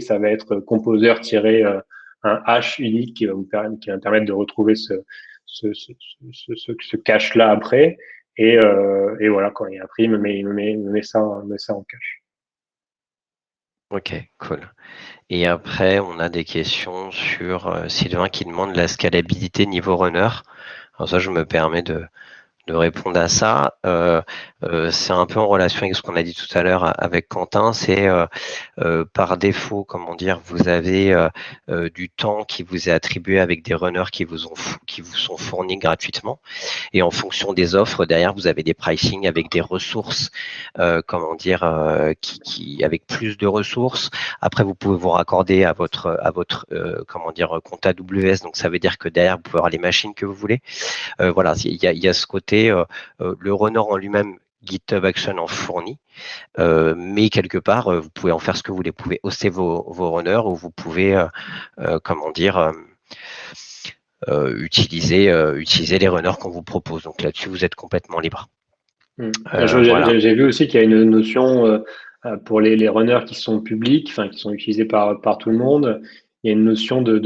ça va être composer-un hash unique qui va me permettre de retrouver ce cache-là après. Et voilà, et après, il me met ça en cache. Ok, cool. Et après, on a des questions sur Sylvain qui demande la scalabilité niveau runner. Alors ça, je me permets de répondre à ça. C'est un peu en relation avec ce qu'on a dit tout à l'heure avec Quentin. C'est par défaut, vous avez du temps qui vous est attribué avec des runners qui vous sont fournis gratuitement. Et en fonction des offres, derrière, vous avez des pricing avec des ressources, avec plus de ressources. Après, vous pouvez vous raccorder à votre compte AWS. Donc, ça veut dire que derrière, vous pouvez avoir les machines que vous voulez. Voilà, il y a ce côté, le runner en lui-même, GitHub Action en fournit, mais quelque part, vous pouvez en faire ce que vous voulez. Vous pouvez hoster vos runners ou vous pouvez, utiliser les runners qu'on vous propose. Donc là-dessus, vous êtes complètement libre. Voilà. J'ai vu aussi qu'il y a une notion pour les runners qui sont publics, qui sont utilisés par tout le monde. Il y a une notion de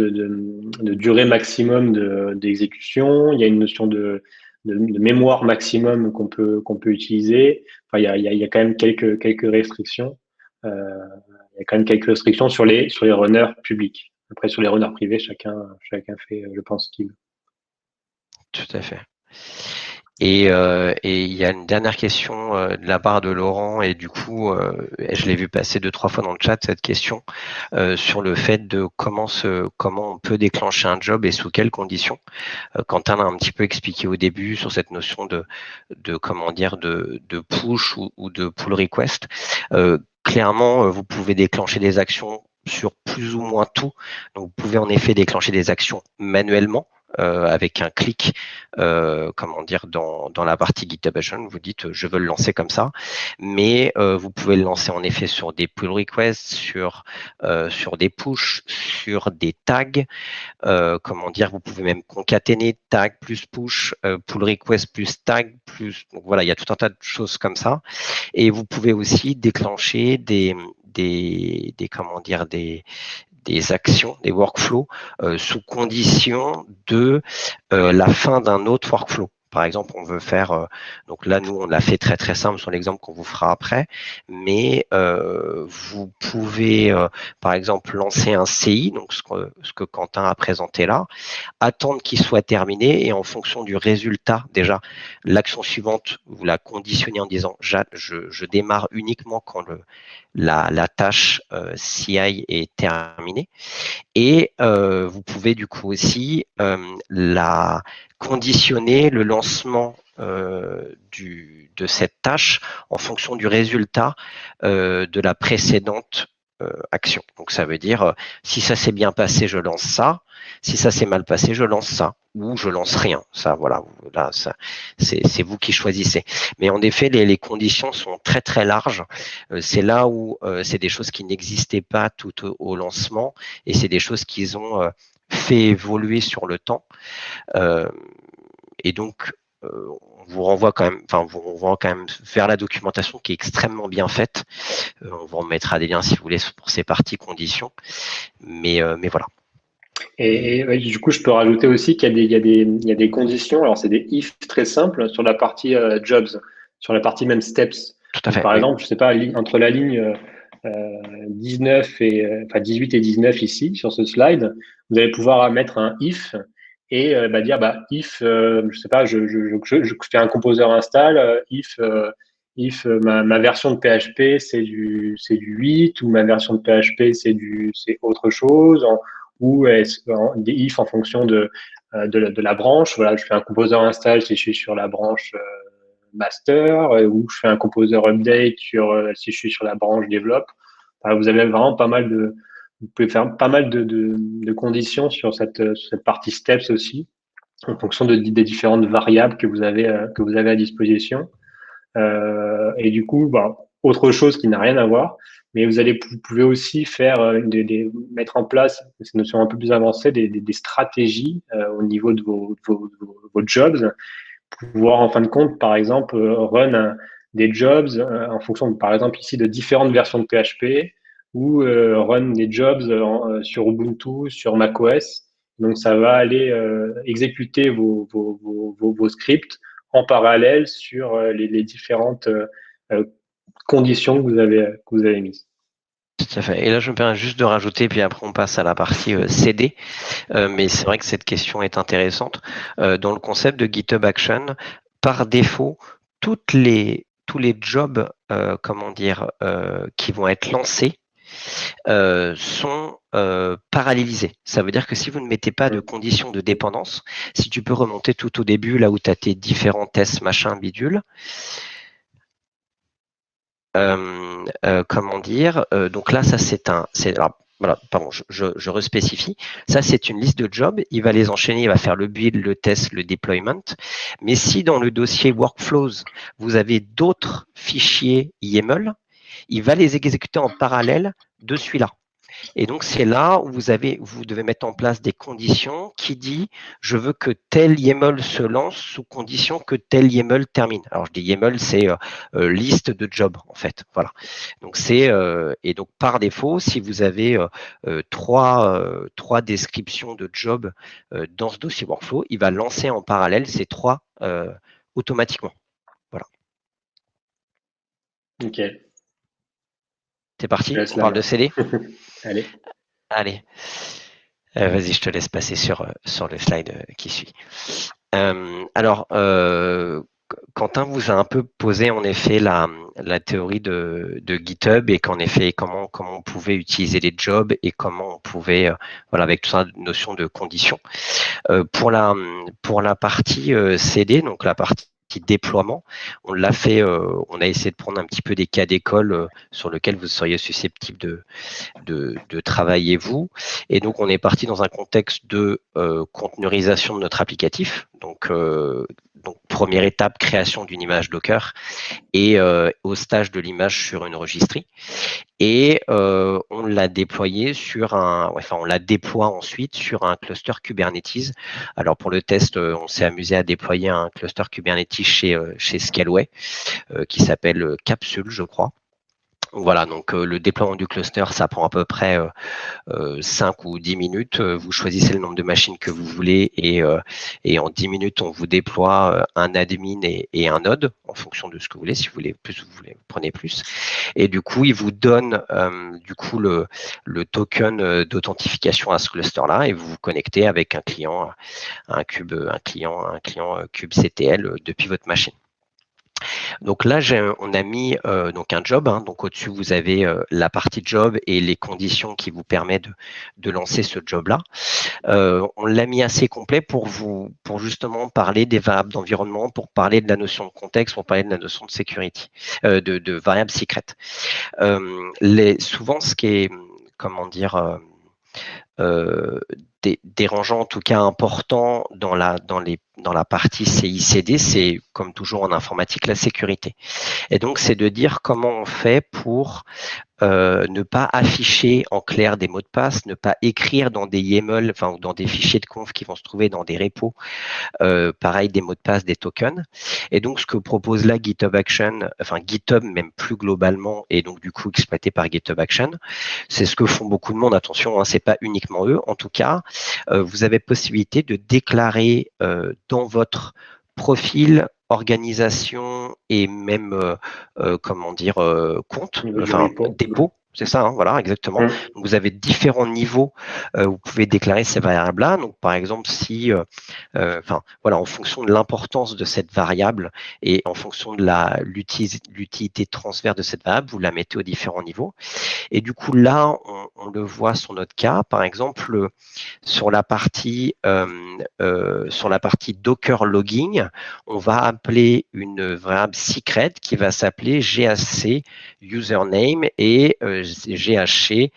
durée maximum d'exécution. Il y a une notion de mémoire maximum qu'on peut utiliser. Il y a quand même quelques restrictions. Il y a quand même quelques restrictions sur les runners publics. Après, sur les runners privés, chacun fait, je pense, ce qu'il veut. Tout à fait. Et il y a une dernière question de la part de Laurent, et du coup, je l'ai vu passer 2-3 fois dans le chat, cette question sur le fait de comment on peut déclencher un job et sous quelles conditions. Quentin l'a un petit peu expliqué au début sur cette notion de push ou de pull request. Clairement, vous pouvez déclencher des actions sur plus ou moins tout. Donc, vous pouvez en effet déclencher des actions manuellement. Avec un clic, dans la partie GitHub Action, vous dites je veux le lancer comme ça, mais vous pouvez le lancer en effet sur des pull requests, sur des push, sur des tags, vous pouvez même concaténer tag plus push, pull request plus tag plus, donc voilà, il y a tout un tas de choses comme ça, et vous pouvez aussi déclencher des actions, des workflows sous condition de la fin d'un autre workflow. Par exemple, on veut faire, donc là, nous, on l'a fait très très simple sur l'exemple qu'on vous fera après, mais vous pouvez, par exemple, lancer un CI, donc ce que Quentin a présenté là, attendre qu'il soit terminé et en fonction du résultat, déjà, l'action suivante, vous la conditionnez en disant je démarre uniquement quand la tâche CI est terminée. Et vous pouvez du coup aussi la conditionner le lancement de cette tâche en fonction du résultat de la précédente action. Donc ça veut dire si ça s'est bien passé, je lance ça. Si ça s'est mal passé, je lance ça ou je lance rien. Ça, voilà, là, ça, c'est vous qui choisissez. Mais en effet, les conditions sont très très larges. C'est là où c'est des choses qui n'existaient pas tout au lancement et c'est des choses qu'ils ont fait évoluer sur le temps. Et donc, on vous renvoie quand même vers la documentation qui est extrêmement bien faite. On vous remettra des liens si vous voulez pour ces parties conditions. Mais voilà. Et ouais, du coup, je peux rajouter aussi qu'il y a des conditions. Alors, c'est des if très simples sur la partie jobs, sur la partie même steps. Tout à fait. Donc, par exemple, je sais pas, entre la ligne 19 et enfin 18 et 19 ici sur ce slide, vous allez pouvoir mettre un if et dire if je sais pas, je fais un composeur install if ma version de PHP c'est du 8 ou ma version de PHP c'est autre chose ou des if en fonction de la branche. Voilà, je fais un composeur install si je suis sur la branche master ou je fais un composeur update si je suis sur la branche develop. Enfin, vous avez vraiment vous pouvez faire pas mal de conditions sur cette partie steps aussi, en fonction des différentes variables que vous avez à disposition. Et du coup, autre chose qui n'a rien à voir, mais vous pouvez aussi faire mettre en place, c'est une notion un peu plus avancée, des stratégies au niveau de vos jobs, pouvoir en fin de compte, par exemple, run des jobs en fonction, par exemple ici, de différentes versions de PHP ou run des jobs sur Ubuntu, sur macOS. Donc, ça va aller exécuter vos scripts en parallèle sur les différentes conditions que vous avez mises. Tout à fait. Et là, je me permets juste de rajouter, puis après on passe à la partie CD. Mais c'est vrai que cette question est intéressante. Dans le concept de GitHub Action, par défaut, tous les jobs, qui vont être lancés sont parallélisés. Ça veut dire que si vous ne mettez pas de conditions de dépendance, si tu peux remonter tout au début, là où tu as tes différents tests, machin, bidule, donc là, ça voilà, pardon, je respécifie. Ça, c'est une liste de jobs. Il va les enchaîner, il va faire le build, le test, le deployment. Mais si dans le dossier workflows, vous avez d'autres fichiers YAML, il va les exécuter en parallèle de celui-là. Et donc, c'est là où vous devez mettre en place des conditions qui dit je veux que tel YAML se lance sous condition que tel YAML termine. Alors, je dis YAML, c'est liste de jobs, en fait. Voilà. Donc, et donc, par défaut, si vous avez trois descriptions de jobs dans ce dossier workflow, il va lancer en parallèle ces trois automatiquement. Voilà. Ok. C'est parti, on parle de CD. Allez. Vas-y, je te laisse passer sur le slide qui suit. Alors, Quentin vous a un peu posé en effet la théorie de GitHub et qu'en effet comment on pouvait utiliser les jobs et comment on pouvait avec toute cette notion de conditions. Pour la partie CD, donc la partie déploiement, on l'a fait, on a essayé de prendre un petit peu des cas d'école sur lesquels vous seriez susceptible de travailler vous. Et donc, on est parti dans un contexte de containerisation de notre applicatif. Donc, première étape, création d'une image Docker et hostage de l'image sur une registrie. Et on l'a déployé on la déploie ensuite sur un cluster Kubernetes. Alors pour le test, on s'est amusé à déployer un cluster Kubernetes chez Scaleway qui s'appelle Capsule, je crois. Voilà, donc le déploiement du cluster, ça prend à peu près 5 ou 10 minutes. Vous choisissez le nombre de machines que vous voulez et en 10 minutes, on vous déploie un admin et un node en fonction de ce que vous voulez. Si vous voulez plus, vous prenez plus. Et du coup, il vous donne le token d'authentification à ce cluster-là et vous vous connectez avec un client kubectl depuis votre machine. Donc là, on a mis donc un job. Donc au-dessus, vous avez la partie job et les conditions qui vous permettent de lancer ce job-là. On l'a mis assez complet pour justement parler des variables d'environnement, pour parler de la notion de contexte, pour parler de la notion de security, de variables secret. Souvent, ce qui est, comment dire, dérangeant, en tout cas important dans la partie CICD, c'est comme toujours en informatique la sécurité. Et donc c'est de dire comment on fait pour ne pas afficher en clair des mots de passe, ne pas écrire dans des YAML, enfin dans des fichiers de conf qui vont se trouver dans des repos, pareil des mots de passe, des tokens. Et donc ce que propose là GitHub Action, enfin GitHub même plus globalement, et donc du coup exploité par GitHub Action, c'est ce que font beaucoup de monde. Attention, c'est pas uniquement eux. En tout cas, vous avez possibilité de déclarer dans votre profil, organisation et même compte, enfin dépôt. C'est ça, voilà, exactement. Donc, vous avez différents niveaux où vous pouvez déclarer ces variables-là. Donc, par exemple, si, en fonction de l'importance de cette variable et en fonction de l'utilité transverse de cette variable, vous la mettez aux différents niveaux. Et du coup, là, on le voit sur notre cas, par exemple, sur la partie Docker logging, on va appeler une variable secret qui va s'appeler GHC username et GHC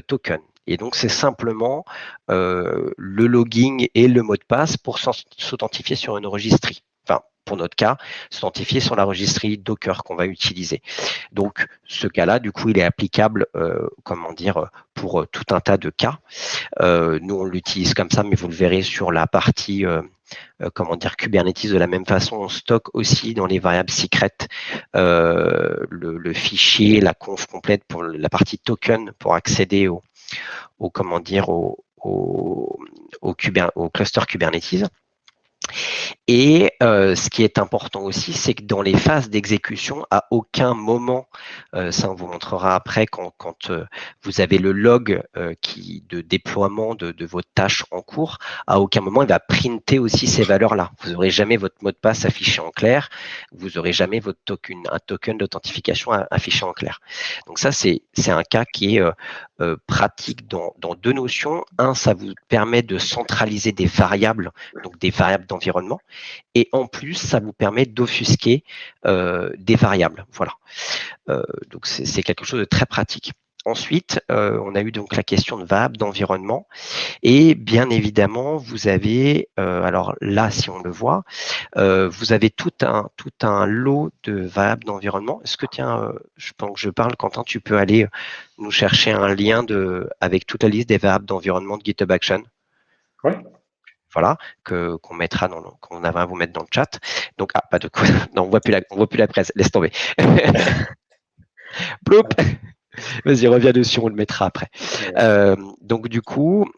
token. Et donc, c'est simplement le logging et le mot de passe pour s'authentifier sur une registrie. Enfin, pour notre cas, s'authentifier sur la registrie Docker qu'on va utiliser. Donc, ce cas-là, du coup, il est applicable, pour tout un tas de cas. Nous, on l'utilise comme ça, mais vous le verrez sur la partie Kubernetes de la même façon. On stocke aussi dans les variables secrètes le fichier, la conf complète pour la partie token pour accéder au cluster Kubernetes. Et ce qui est important aussi, c'est que dans les phases d'exécution, à aucun moment, ça on vous montrera après quand vous avez le log de déploiement de votre tâche en cours, à aucun moment il va printer aussi ces valeurs-là. Vous n'aurez jamais votre mot de passe affiché en clair, vous n'aurez jamais un token d'authentification affiché en clair. Donc ça, c'est un cas qui est pratique dans deux notions. Un, ça vous permet de centraliser des variables, donc des variables d'environnement, et en plus, ça vous permet d'offusquer des variables. Voilà. Donc, c'est quelque chose de très pratique. Ensuite, on a eu donc la question de variables d'environnement et bien évidemment, vous avez, alors là, si on le voit, vous avez tout un lot de variables d'environnement. Est-ce que, je pense que je parle, Quentin, tu peux aller nous chercher un lien avec toute la liste des variables d'environnement de GitHub Action? Oui. Voilà, qu'on mettra qu'on avait à vous mettre dans le chat. Donc, pas de quoi. Non, on voit plus la presse. Laisse tomber. Ploup. Vas-y, reviens dessus, on le mettra après. Donc du coup,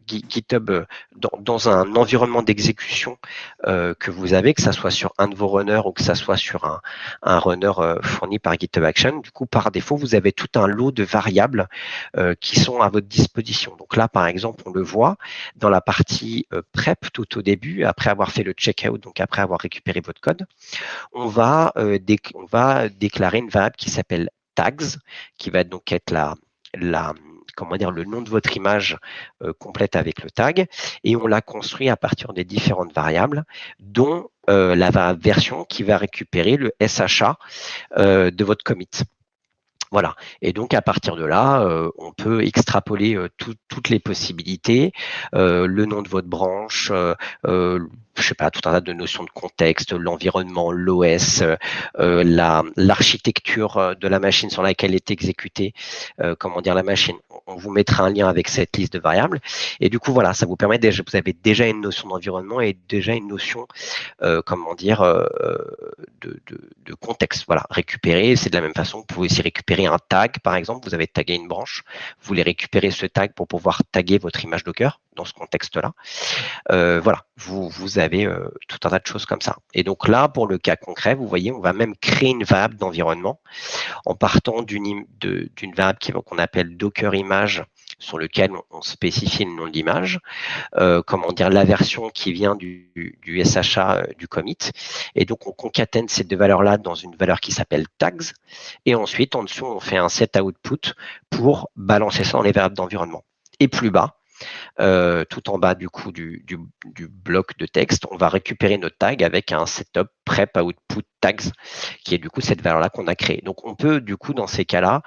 GitHub, dans un environnement d'exécution que vous avez, que ça soit sur un de vos runners ou que ça soit sur un runner fourni par GitHub Action, du coup, par défaut, vous avez tout un lot de variables qui sont à votre disposition. Donc là, par exemple, on le voit dans la partie prep tout au début, après avoir fait le checkout, donc après avoir récupéré votre code, on va déclarer une variable qui s'appelle tags, qui va donc être le nom de votre image complète avec le tag, et on la construit à partir des différentes variables, dont la version qui va récupérer le SHA de votre commit. Voilà. Et donc, à partir de là, on peut extrapoler toutes les possibilités, le nom de votre branche, je sais pas, tout un tas de notions de contexte, l'environnement, l'OS, l'architecture de la machine sur laquelle est exécutée, la machine. On vous mettra un lien avec cette liste de variables. Et du coup, voilà, ça vous permet déjà, vous avez déjà une notion d'environnement et déjà une notion, de contexte. Voilà, récupérer, c'est de la même façon. Vous pouvez aussi récupérer un tag, par exemple. Vous avez tagué une branche. Vous voulez récupérer ce tag pour pouvoir taguer votre image Docker dans ce contexte-là. Voilà, vous avez tout un tas de choses comme ça. Et donc là, pour le cas concret, vous voyez, on va même créer une variable d'environnement en partant d'une variable qu'on appelle Docker image, sur lequel on spécifie le nom de l'image, la version qui vient du SHA du commit. Et donc, on concatène ces deux valeurs-là dans une valeur qui s'appelle tags. Et ensuite, en dessous, on fait un set output pour balancer ça dans les variables d'environnement. Et plus bas, tout en bas du coup du bloc de texte, on va récupérer notre tag avec un setup prep output tags, qui est du coup cette valeur-là qu'on a créée. Donc on peut du coup dans ces cas-là,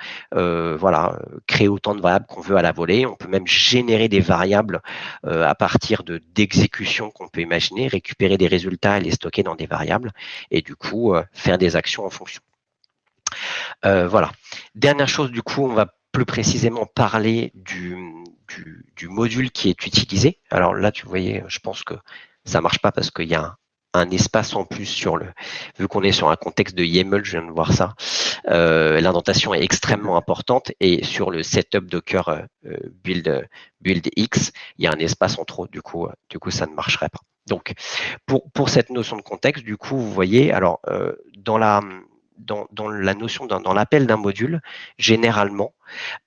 créer autant de variables qu'on veut à la volée. On peut même générer des variables à partir d'exécutions qu'on peut imaginer, récupérer des résultats et les stocker dans des variables, et du coup faire des actions en fonction. Voilà. Dernière chose, du coup, on va plus précisément parler du module qui est utilisé. Alors là, tu voyais, je pense que ça marche pas parce qu'il y a un espace en plus vu qu'on est sur un contexte de YAML, je viens de voir ça. L'indentation est extrêmement importante, et sur le setup Docker build X, il y a un espace en trop. Du coup, ça ne marcherait pas. Donc, pour cette notion de contexte, du coup, vous voyez, alors dans la notion dans l'appel d'un module, généralement,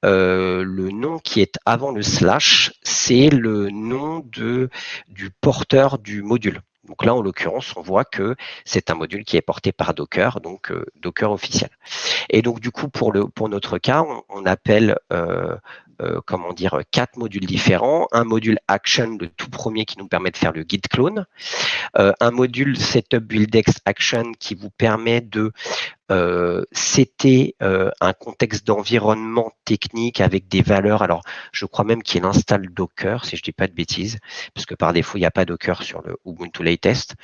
le nom qui est avant le slash, c'est le nom du porteur du module. Donc là, en l'occurrence, on voit que c'est un module qui est porté par Docker, donc Docker officiel. Et donc, du coup, pour notre cas, on appelle 4 modules différents. Un module action, le tout premier, qui nous permet de faire le git clone. Un module setup buildex action qui vous permet de c'était un contexte d'environnement technique avec des valeurs. Alors, je crois même qu'il installe Docker, si je ne dis pas de bêtises, parce que par défaut, il n'y a pas Docker sur le Ubuntu Latest.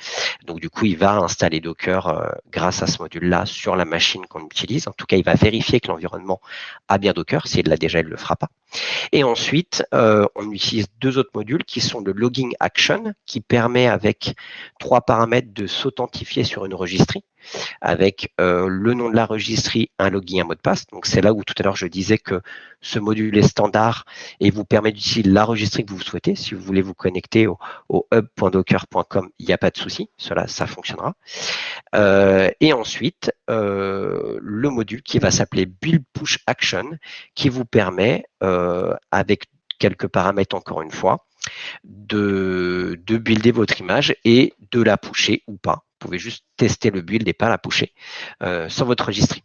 Donc, du coup, il va installer Docker grâce à ce module-là sur la machine qu'on utilise. En tout cas, il va vérifier que l'environnement a bien Docker. S'il l'a déjà, il ne le fera pas. Et ensuite, on utilise 2 autres modules qui sont le logging action, qui permet avec 3 paramètres de s'authentifier sur une registrie, avec le nom de la registrie, un login, un mot de passe. Donc, c'est là où tout à l'heure je disais que ce module est standard et vous permet d'utiliser la registrie que vous souhaitez. Si vous voulez vous connecter au hub.docker.com, il n'y a pas de souci, ça fonctionnera. Et ensuite, le module qui va s'appeler build push action, qui vous permet, avec quelques paramètres encore une fois, de builder votre image et de la pusher ou pas. Vous pouvez juste tester le build et pas la pusher sur votre registrie.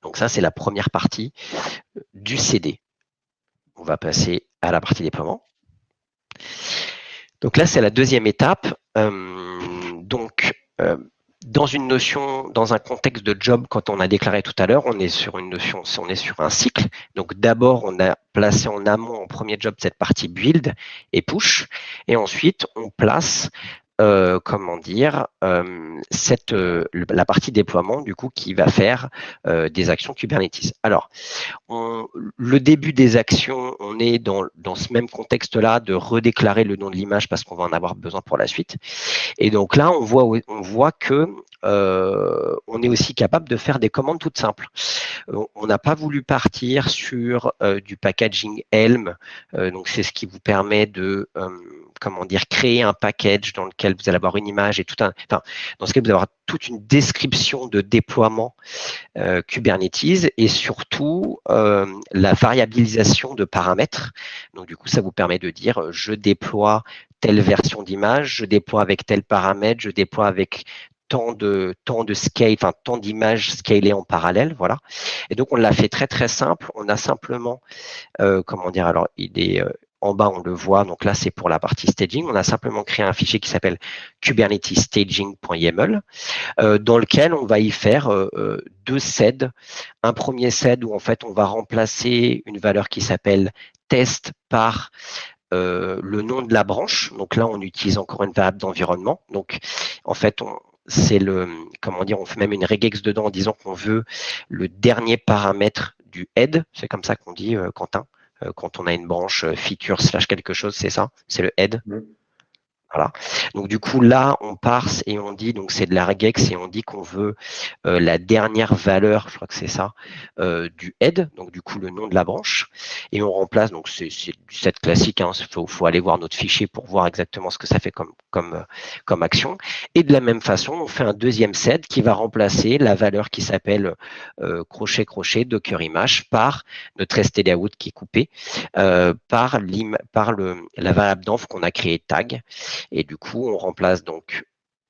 Donc ça, c'est la première partie du CD. On va passer à la partie déploiement. Donc là, c'est la deuxième étape. Dans un contexte de job, quand on a déclaré tout à l'heure, on est sur un cycle. Donc d'abord, on a placé en amont, en premier job, cette partie build et push, et ensuite on place la partie déploiement, du coup, qui va faire des actions Kubernetes. Alors, le début des actions, on est dans ce même contexte-là de redéclarer le nom de l'image parce qu'on va en avoir besoin pour la suite. Et donc là, on voit que on est aussi capable de faire des commandes toutes simples. On n'a pas voulu partir sur du packaging Helm, donc c'est ce qui vous permet de créer un package dans lequel vous allez avoir une image et dans ce cas vous allez avoir toute une description de déploiement Kubernetes et surtout la variabilisation de paramètres. Donc du coup, ça vous permet de dire je déploie telle version d'image, je déploie avec tel paramètre, je déploie avec tant de scale, tant d'images scalées en parallèle, voilà. Et donc on l'a fait très très simple. On a simplement, alors il est en bas, on le voit. Donc là, c'est pour la partie staging. On a simplement créé un fichier qui s'appelle kubernetesstaging.yaml, dans lequel on va y faire 2 seds. Un premier sed où en fait on va remplacer une valeur qui s'appelle test par le nom de la branche. Donc là, on utilise encore une variable d'environnement. Donc, en fait, on fait même une regex dedans en disant qu'on veut le dernier paramètre du head. C'est comme ça qu'on dit, Quentin. Quand on a une branche feature / quelque chose, c'est ça, c'est le head. Voilà. Donc du coup là on parse et on dit, donc c'est de la regex et on dit qu'on veut la dernière valeur, je crois que c'est ça, du head, donc du coup le nom de la branche, et on remplace, donc c'est du set classique, hein, faut aller voir notre fichier pour voir exactement ce que ça fait comme action. Et de la même façon on fait un deuxième set qui va remplacer la valeur qui s'appelle crochet docker image par notre stdout qui est coupé par la variable d'env qu'on a créé tag. Et du coup, on remplace donc,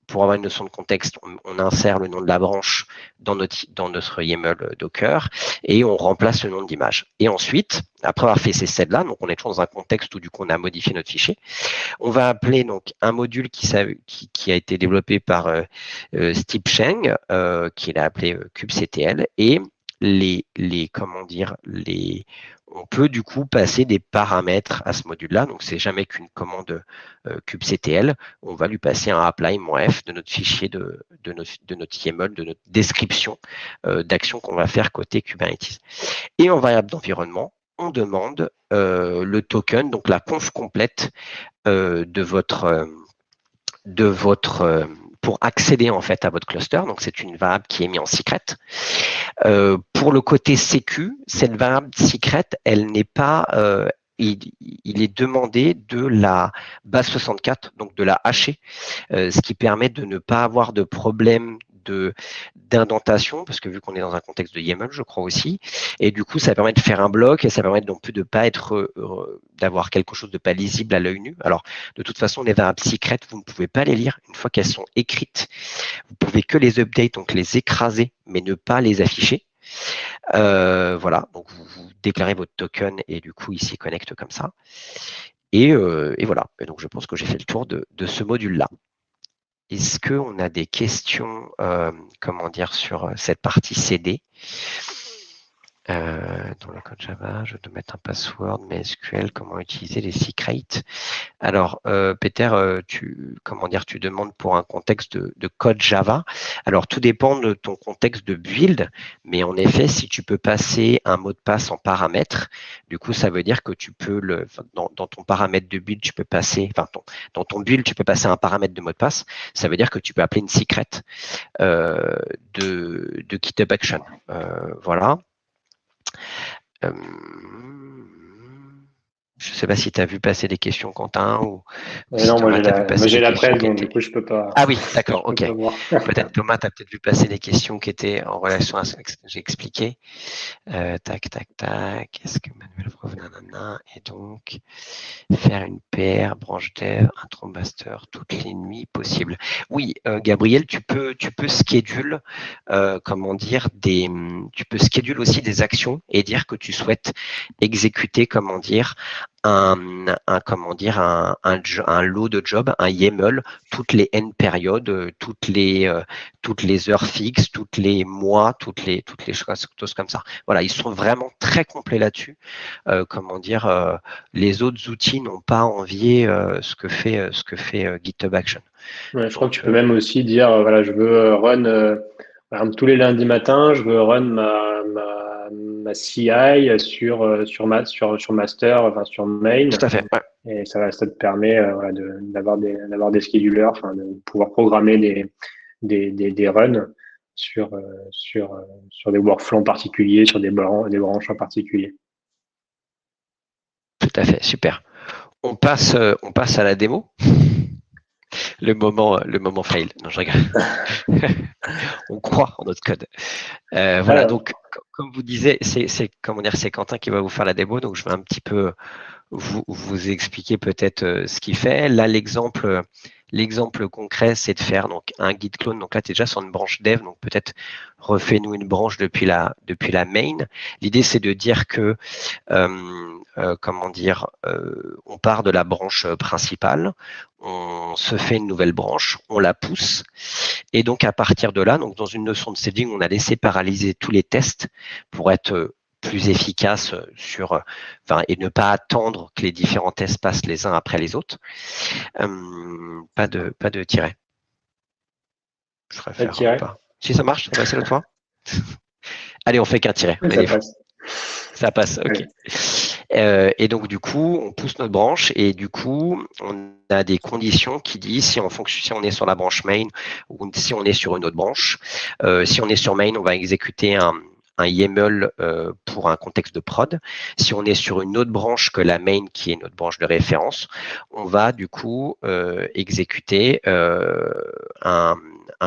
pour avoir une notion de contexte, on insère le nom de la branche dans notre YAML Docker et on remplace le nom d'image. Et ensuite, après avoir fait ces sets-là, donc on est toujours dans un contexte où du coup on a modifié notre fichier, on va appeler donc un module qui a été développé par Steve Cheng, qui l'a appelé kubectl, et on peut du coup passer des paramètres à ce module-là. Donc, c'est jamais qu'une commande kubectl. On va lui passer un apply-f de notre fichier de notre YAML, de notre description d'action qu'on va faire côté Kubernetes. Et en variable d'environnement, on demande le token, donc la conf complète pour accéder en fait à votre cluster. Donc c'est une variable qui est mise en secret. Pour le côté sécu, cette variable secret, elle n'est pas il est demandé de la base 64, donc de la hacher, ce qui permet de ne pas avoir de problème d'indentation, parce que vu qu'on est dans un contexte de YAML, je crois aussi, et du coup, ça permet de faire un bloc et ça permet non plus de pas être d'avoir quelque chose de pas lisible à l'œil nu. Alors, de toute façon, les variables secrètes, vous ne pouvez pas les lire une fois qu'elles sont écrites. Vous pouvez que les update, donc les écraser, mais ne pas les afficher. Voilà, donc vous déclarez votre token et du coup, il s'y connecte comme ça. Et voilà. Et donc, je pense que j'ai fait le tour de ce module-là. Est-ce qu'on a des questions, sur cette partie CD dans le code Java, je dois mettre un password, mais SQL, comment utiliser les secrets? Alors, Peter, tu demandes pour un contexte de code Java. Alors, tout dépend de ton contexte de build, mais en effet, si tu peux passer un mot de passe en paramètre, du coup, ça veut dire que tu peux dans ton paramètre de build, tu peux passer, dans ton build, tu peux passer un paramètre de mot de passe. Ça veut dire que tu peux appeler une secret de GitHub Action. Voilà. Je ne sais pas si tu as vu passer des questions, Quentin, ou si non, Thomas, moi j'ai la presse, donc du coup je peux pas. Ah oui, d'accord, ok. Peut-être Thomas, tu as peut-être vu passer des questions qui étaient en relation à ce que j'ai expliqué. Tac. Est-ce que Manuel Preuve, nanana, et donc faire une PR, branche dev, intro master toutes les nuits possibles. Oui, Gabriel, tu peux schedule, tu peux schedule aussi des actions et dire que tu souhaites exécuter, un lot de jobs, un YAML, toutes les n périodes, toutes les heures fixes, toutes les mois, toutes les choses comme ça. Voilà, ils sont vraiment très complets là-dessus. Les autres outils n'ont pas envié ce que fait GitHub Action. Ouais, je crois que tu peux même aussi dire, voilà, je veux run, par exemple, tous les lundis matins, je veux run ma CI sur master, enfin sur main. Tout à fait. Ouais. Et ça te permet voilà, d'avoir des schedulers, enfin de pouvoir programmer des runs sur des workflows en particulier, sur des branches en particulier. Tout à fait, super. On passe à la démo. Le moment fail. Non, je rigole. On croit en notre code. Voilà, donc comme vous disiez, c'est Quentin qui va vous faire la démo, donc je vais un petit peu vous expliquer peut-être ce qu'il fait. Là, l'exemple concret, c'est de faire donc un git clone. Donc là, tu es déjà sur une branche dev, donc peut-être refais-nous une branche depuis la main. L'idée, c'est de dire que on part de la branche principale, on se fait une nouvelle branche, on la pousse, et donc à partir de là, donc dans une notion de staging, on a laissé paralyser tous les tests pour être plus efficace et ne pas attendre que les différents tests passent les uns après les autres. Pas de tiret. Je préfère pas. Si ça marche, ça passe l'autre fois. Allez, on fait qu'un tiret. Oui, ça passe. Ça passe, ok. Et donc du coup, on pousse notre branche et du coup, on a des conditions qui disent si on est sur la branche main ou si on est sur une autre branche. Si on est sur main, on va exécuter un YAML pour un contexte de prod. Si on est sur une autre branche que la main, qui est notre branche de référence, on va du coup exécuter un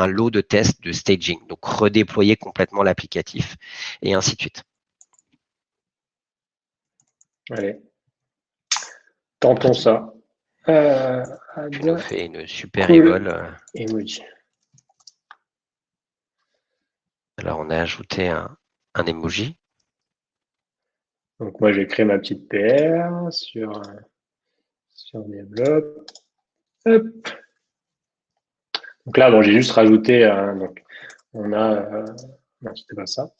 lot de tests de staging, donc redéployer complètement l'applicatif et ainsi de suite. Allez, tentons ça. Tu nous fais une super cool. Emoji. Alors, on a ajouté un emoji. Donc, moi, j'ai créé ma petite PR sur Develop. Hop. Donc là, bon, j'ai juste rajouté. Donc, on a. Non, c'était pas ça.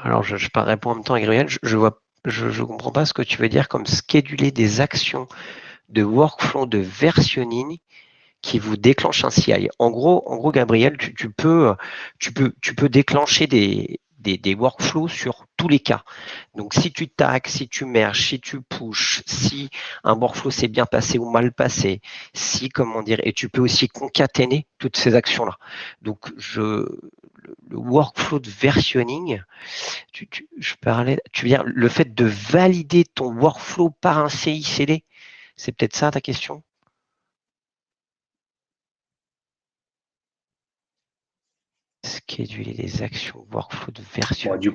Alors, je réponds en même temps à Gabriel. Je comprends pas ce que tu veux dire comme scheduler des actions de workflow de versionning qui vous déclenchent un CI. En gros, Gabriel, tu peux déclencher des workflows sur tous les cas. Donc, si tu tags, si tu merges, si tu pushes, si un workflow s'est bien passé ou mal passé, et tu peux aussi concaténer toutes ces actions-là. Donc, le workflow de versionning, tu veux dire le fait de valider ton workflow par un CI/CD, c'est peut-être ça ta question? Scheduler des actions workflow de version. Bon, du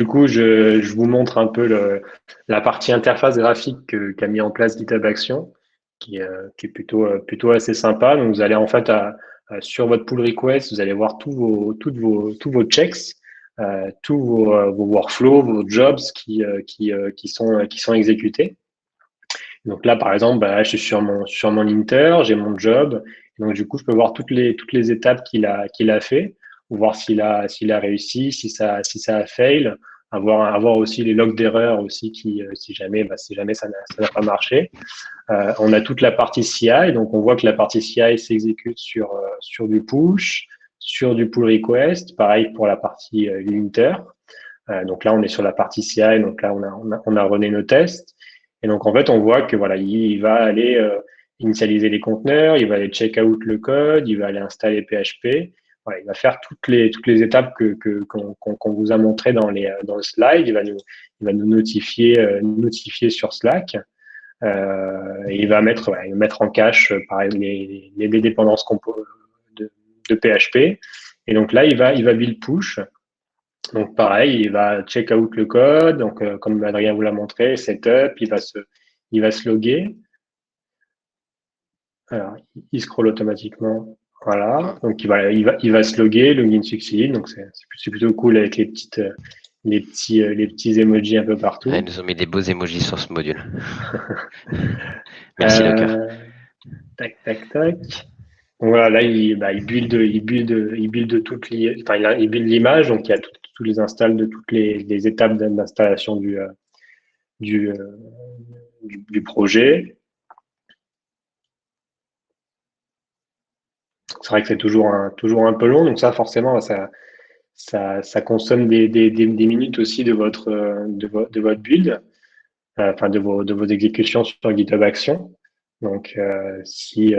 coup, je vous montre un peu la partie interface graphique qu'a mis en place GitHub Action, qui est plutôt assez sympa. Donc, vous allez en fait sur votre pull request, vous allez voir tous vos checks, tous vos workflows, vos jobs qui sont exécutés. Donc là, par exemple, je suis sur mon linter, j'ai mon job. Donc du coup, je peux voir toutes les étapes qu'il a fait, voir s'il a réussi, si ça a fail, avoir aussi les logs d'erreur aussi si jamais ça n'a pas marché. On a toute la partie CI, donc on voit que la partie CI s'exécute sur du push, sur du pull request, pareil pour la partie linter. Donc là, on est sur la partie CI, donc là, on a runné nos tests. Et donc, en fait, on voit que voilà, il va aller initialiser les conteneurs, il va aller check out le code, il va aller installer PHP. Voilà, il va faire toutes les étapes qu'on vous a montrées dans le slide. Il va nous notifier sur Slack. Et il va mettre en cache pareil, les dépendances de PHP. Et donc là, il va build push. Donc pareil, il va check out le code, donc comme Adrien vous l'a montré, setup, il va se loguer. Alors, il scrolle automatiquement, voilà. Donc il va se loguer, login succeed. Donc c'est plutôt cool avec les petits emojis un peu partout. Ils nous ont mis des beaux emojis sur ce module. Merci Docker. Tac. Donc voilà, là il build l'image, donc il y a tous les installs de toutes les étapes d'installation du projet. C'est vrai que c'est toujours un peu long, donc ça forcément ça consomme des minutes aussi de votre build, enfin de vos exécutions sur GitHub Action. Donc s'il y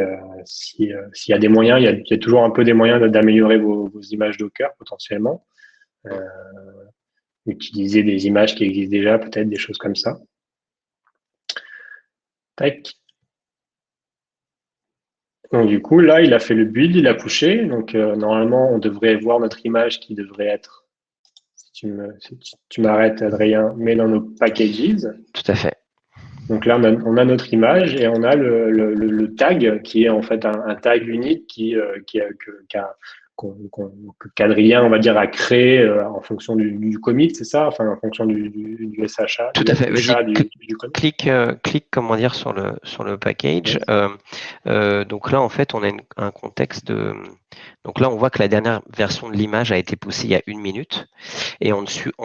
a des moyens, il y a toujours un peu des moyens d'améliorer vos images Docker potentiellement. Utiliser des images qui existent déjà, peut-être des choses comme ça. Tac. Donc du coup, là, il a fait le build, il a pushé. Donc normalement, on devrait voir notre image qui devrait être, si tu m'arrêtes, Adrien, mais dans nos packages. Tout à fait. Donc là, on a notre image et on a le tag qui est en fait un tag unique qu'Adrien, on va dire, a créé en fonction du commit, c'est ça? Enfin, en fonction du SHA. Tout à fait. Vas-y, clique, comment dire, sur le package. Donc là, en fait, on a un contexte Donc là, on voit que la dernière version de l'image a été poussée il y a 1 minute. Et en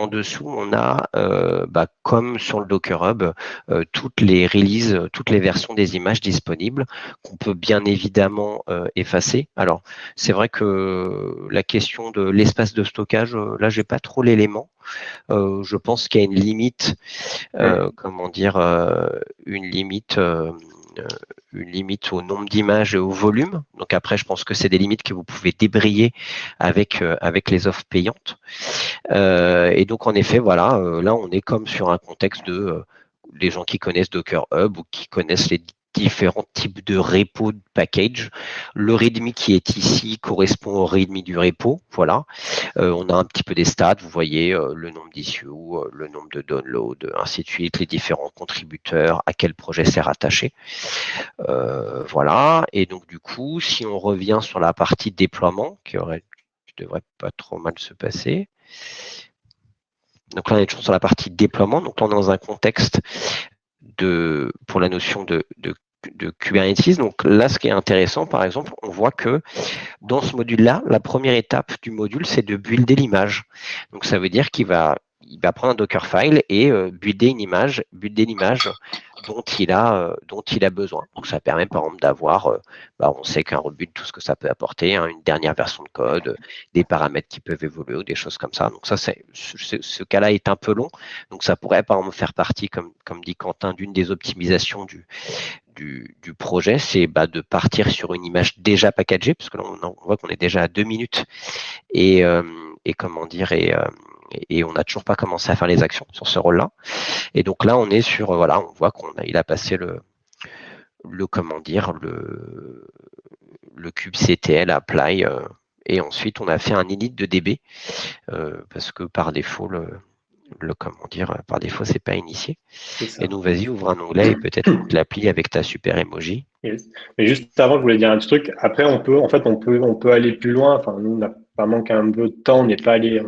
dessous, on a, comme sur le Docker Hub, toutes les releases, toutes les versions des images disponibles qu'on peut bien évidemment effacer. Alors, c'est vrai que la question de l'espace de stockage, là, j'ai pas trop l'élément. Je pense qu'il y a une limite, une limite au nombre d'images et au volume. Donc après, je pense que c'est des limites que vous pouvez débrayer avec les offres payantes. Et donc en effet, voilà, là on est comme sur un contexte de les gens qui connaissent Docker Hub ou qui connaissent les différents types de repos de package. Le README qui est ici correspond au README du repo. Voilà. On a un petit peu des stats, vous voyez le nombre d'issues, le nombre de downloads, ainsi de suite, les différents contributeurs, à quel projet c'est rattaché. Voilà. Et donc du coup, si on revient sur la partie déploiement, qui devrait pas trop mal se passer. Donc là, on est toujours sur la partie déploiement. Donc là, on est dans un contexte pour la notion de Kubernetes. Donc là, ce qui est intéressant, par exemple, on voit que dans ce module-là, la première étape du module, c'est de builder l'image. Donc ça veut dire qu'il va prendre un Dockerfile et builder l'image dont il a besoin. Donc ça permet par exemple d'avoir, on sait qu'un rebuild, tout ce que ça peut apporter, hein, une dernière version de code, des paramètres qui peuvent évoluer ou des choses comme ça. Donc ça, ce cas-là est un peu long. Donc ça pourrait par exemple faire partie, comme dit Quentin, d'une des optimisations du projet, c'est de partir sur une image déjà packagée, parce que là on voit qu'on est déjà à 2 minutes et on n'a toujours pas commencé à faire les actions sur ce rôle-là. Et donc là on est sur, on voit qu'il a passé le kubectl apply et ensuite on a fait un init de DB parce que par défaut par défaut, c'est pas initié. Et donc, vas-y, ouvre un onglet et peut-être l'appli avec ta super emoji. Yes. Mais juste avant, je voulais dire un truc. Après, on peut aller plus loin. Enfin, nous, on n'a pas manqué un peu de temps. On n'est pas allé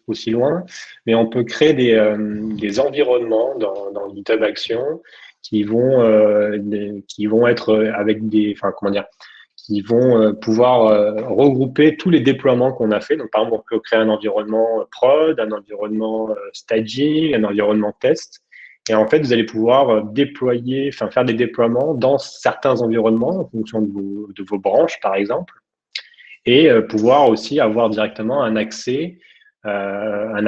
aussi loin. Mais on peut créer des environnements dans GitHub Action qui vont être avec qui vont pouvoir regrouper tous les déploiements qu'on a fait. Donc, par exemple, on peut créer un environnement prod, un environnement staging, un environnement test. Et en fait, vous allez pouvoir faire des déploiements dans certains environnements en fonction de vos branches, par exemple, et pouvoir aussi avoir directement un accès à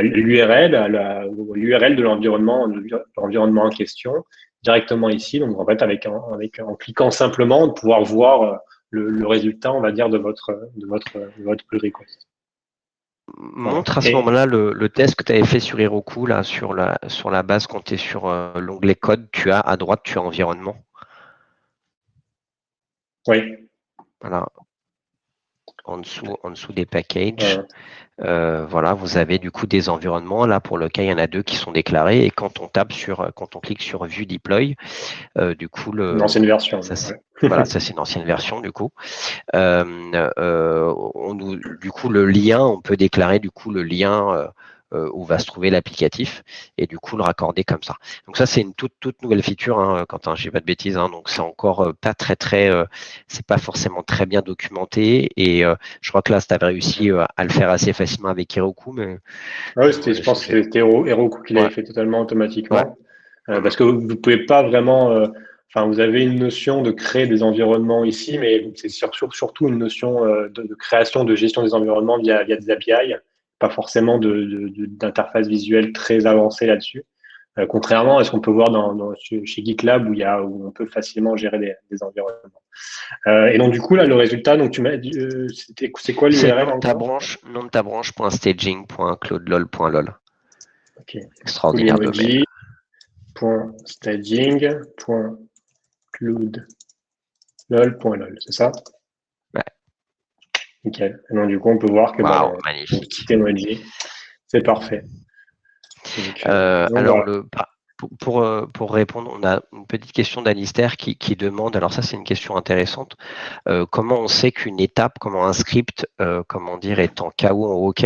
l'URL de l'environnement en question directement ici. Donc, en fait, en cliquant simplement, de pouvoir voir le résultat, on va dire, de votre pull request. Montre à ce moment-là le test que tu avais fait sur Heroku, là, sur la base, quand tu es sur l'onglet code, à droite, tu as environnement. Oui. Voilà. En dessous des packages. Voilà, vous avez du coup des environnements. Là, pour le cas, il y en a 2 qui sont déclarés. Et quand on clique sur View Deploy, du coup, une ancienne version. Voilà, ça c'est une ancienne version du coup. Du coup, le lien, on peut déclarer du coup le lien où va se trouver l'applicatif et du coup le raccorder comme ça. Donc ça c'est une toute nouvelle feature, hein, Quentin, je dis pas de bêtises, hein, donc c'est encore pas très, c'est pas forcément très bien documenté et je crois que là tu avais réussi à le faire assez facilement avec Heroku, mais je pense que c'était Heroku qui l'avait fait totalement automatiquement, parce que vous pouvez pas vraiment. Vous avez une notion de créer des environnements ici, mais c'est surtout une notion de création, de gestion des environnements via des API, pas forcément d'interface visuelle très avancée là-dessus. Contrairement à ce qu'on peut voir chez GitLab où on peut facilement gérer des environnements. Et donc du coup là, le résultat, donc tu m'as dit, c'est quoi l'URL encore ? Nom de ta branche.staging.cloudlol.lol. Ok. Extraordinaire domaine. .staging.cloudlol.lol, c'est ça? Ouais. Nickel. Et donc du coup, on peut voir que magnifique. petit emoji, c'est parfait. Donc, alors pour répondre, on a une petite question d'Alistair qui demande, alors ça c'est une question intéressante, comment on sait qu'une étape, comment un script, est en KO ou en OK?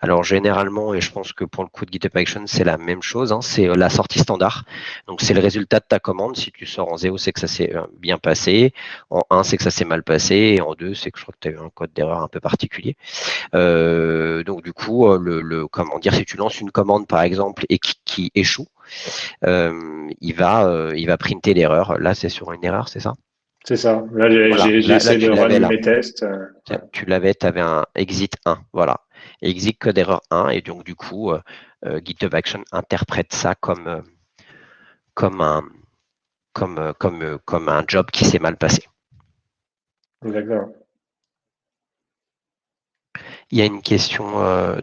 Alors généralement, et je pense que pour le coup de GitHub Action, c'est la même chose, c'est la sortie standard. Donc c'est le résultat de ta commande. Si tu sors en 0, c'est que ça s'est bien passé. En 1, c'est que ça s'est mal passé. Et en 2, c'est que je crois que tu as eu un code d'erreur un peu particulier. Donc du coup, si tu lances une commande par exemple et qui échoue, il va printer l'erreur. Là, c'est sur une erreur, c'est ça? C'est ça. Là, Voilà. j'ai Là, essayé tu de l'avais run là. mes tests. Tu l'avais, tu avais un exit 1, voilà. Exit code erreur 1, et donc du coup, GitHub Action interprète ça comme un job qui s'est mal passé. D'accord. Il y a une question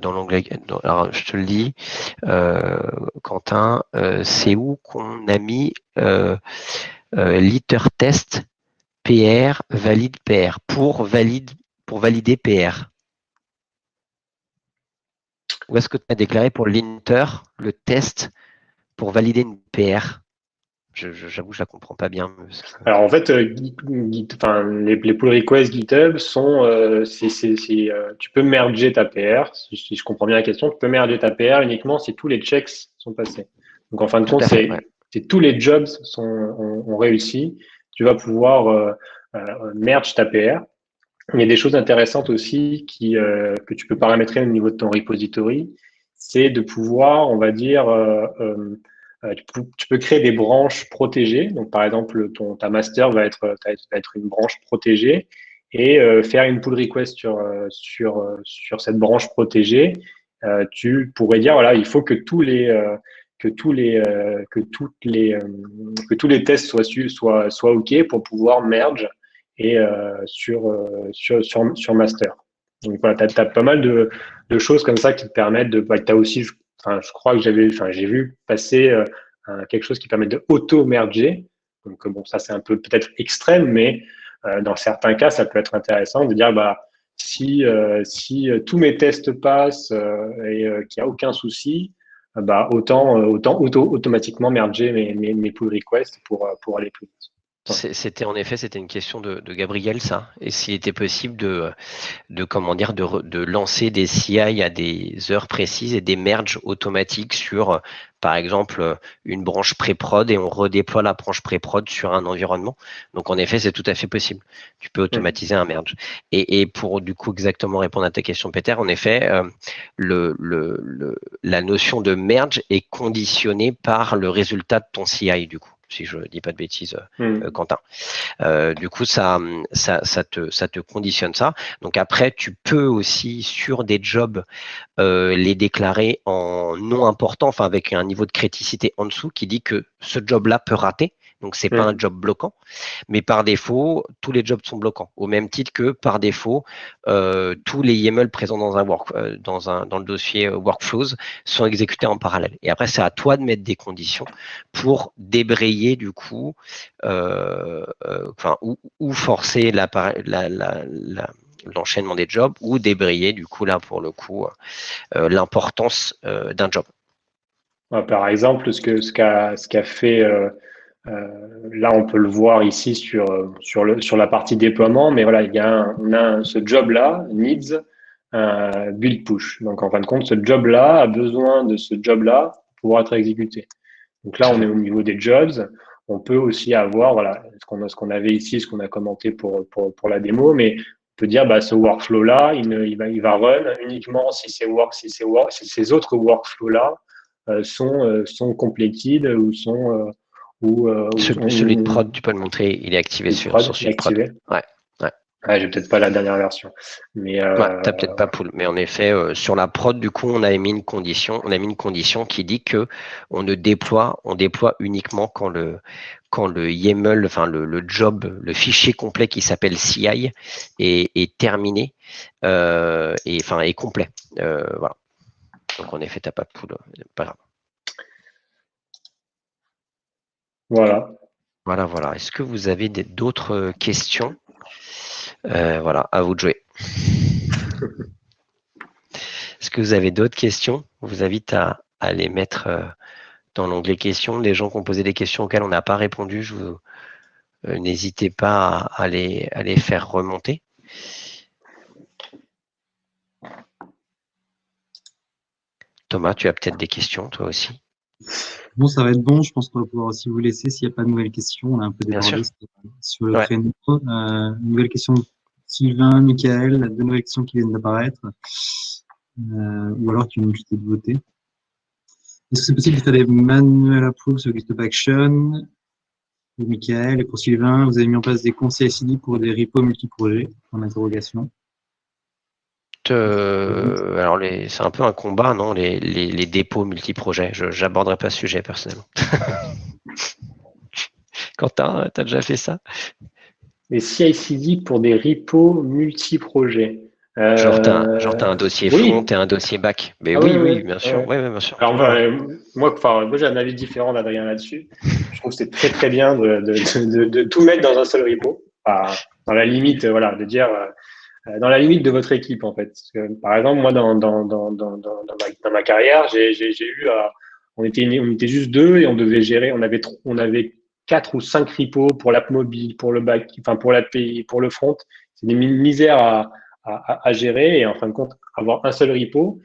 dans l'onglet, alors je te le dis, Quentin, c'est où qu'on a mis liter test PR valide PR pour valider PR? Ou est-ce que tu as déclaré pour linter le test pour valider une PR? J'avoue, je la comprends pas bien. Alors en fait, les pull requests GitHub sont, tu peux merger ta PR, si je comprends bien la question, tu peux merger ta PR uniquement si tous les checks sont passés. Donc en fin de compte, c'est tous les jobs ont réussi, tu vas pouvoir merge ta PR. Il y a des choses intéressantes aussi que tu peux paramétrer au niveau de ton repository, c'est de pouvoir, on va dire, tu peux créer des branches protégées. Donc, par exemple, ta master va être une branche protégée et faire une pull request sur cette branche protégée. Tu pourrais dire, voilà, il faut que tous les tests soient OK pour pouvoir merge et sur master. Donc voilà, tu as pas mal de choses comme ça qui te permettent de. Tu as aussi, je crois que j'ai vu passer quelque chose qui permet de auto-merger. Donc bon, ça c'est un peu peut-être extrême, mais dans certains cas, ça peut être intéressant de dire si tous mes tests passent et qu'il n'y a aucun souci, autant automatiquement merger mes pull requests pour aller plus vite. C'était une question de Gabriel, ça. Et s'il était possible de lancer des CI à des heures précises et des merges automatiques sur, par exemple, une branche pré-prod, et on redéploie la branche pré-prod sur un environnement. Donc en effet, c'est tout à fait possible. Tu peux automatiser un merge. Et pour du coup exactement répondre à ta question, Peter, en effet, la notion de merge est conditionnée par le résultat de ton CI, du coup, si je dis pas de bêtises, Quentin. Du coup, ça te conditionne ça. Donc après, tu peux aussi, sur des jobs, les déclarer en non important, enfin avec un niveau de criticité en dessous qui dit que ce job-là peut rater. Donc, c'est pas un job bloquant, mais par défaut, tous les jobs sont bloquants. Au même titre que par défaut, tous les YAML présents dans le dossier workflows sont exécutés en parallèle. Et après, c'est à toi de mettre des conditions pour débrayer du coup, ou forcer l'enchaînement des jobs, ou débrayer du coup là pour le coup l'importance d'un job. Par exemple, ce qu'a fait là, on peut le voir ici sur la partie déploiement, mais voilà, on a ce job-là, needs build push. Donc, en fin de compte, ce job-là a besoin de ce job-là pour pouvoir être exécuté. Donc là, on est au niveau des jobs. On peut aussi avoir, voilà, ce qu'on avait ici, ce qu'on a commenté pour la démo, mais on peut dire, ce workflow-là, il va run uniquement si ces autres workflows-là sont completed ou sont celui de prod, tu peux le montrer, il est activé sur celui de prod. Ouais, j'ai peut-être pas la dernière version, mais t'as peut-être pas pool, mais en effet, sur la prod, du coup, on a mis une condition qui dit que on déploie uniquement quand le YAML, enfin le job, le fichier complet qui s'appelle CI est terminé est complet. Voilà. Donc en effet, t'as pas de pool, pas grave. Voilà. Voilà. Est-ce que vous avez d'autres questions? Voilà, à vous de jouer. Est-ce que vous avez d'autres questions? Je vous invite à les mettre dans l'onglet questions, des gens qui ont posé des questions auxquelles on n'a pas répondu. N'hésitez pas à les faire remonter. Thomas, tu as peut-être des questions, toi aussi. Bon, ça va être bon. Je pense qu'on va pouvoir aussi vous laisser s'il n'y a pas de nouvelles questions. On a un peu Bien débordé sûr. sur le Ouais. créneau. Nouvelle question de Sylvain, Michael, deux nouvelles questions qui viennent d'apparaître. Ou alors qui ont juste été votées. Est-ce que c'est possible de faire des manual approves sur GitHub Action? Pour Michael et pour Sylvain, vous avez mis en place des comptes CI/CD pour des repos multi-projets, en interrogation. Alors, c'est un peu un combat, non, les dépôts multi-projets. Je n'aborderai pas ce sujet personnellement. Quentin, tu as déjà fait ça? Les CI/CD pour des repos multi-projets. Genre, tu as un dossier front Oui. et un dossier back. Mais Ah oui, bien sûr. ouais. Oui, bien sûr. Alors, moi, j'ai un avis différent d'Adrien là-dessus. Je trouve que c'est très, très bien de tout mettre dans un seul repo. Enfin, dans la limite, voilà, de dire, dans la limite de votre équipe, en fait. Parce que, par exemple, moi, dans ma carrière, j'ai eu on était juste deux et on devait gérer, on avait 4 ou 5 repos pour l'app mobile, pour le back, enfin, pour l'API, pour le front. C'est des misères à gérer et en fin de compte, avoir un seul repo.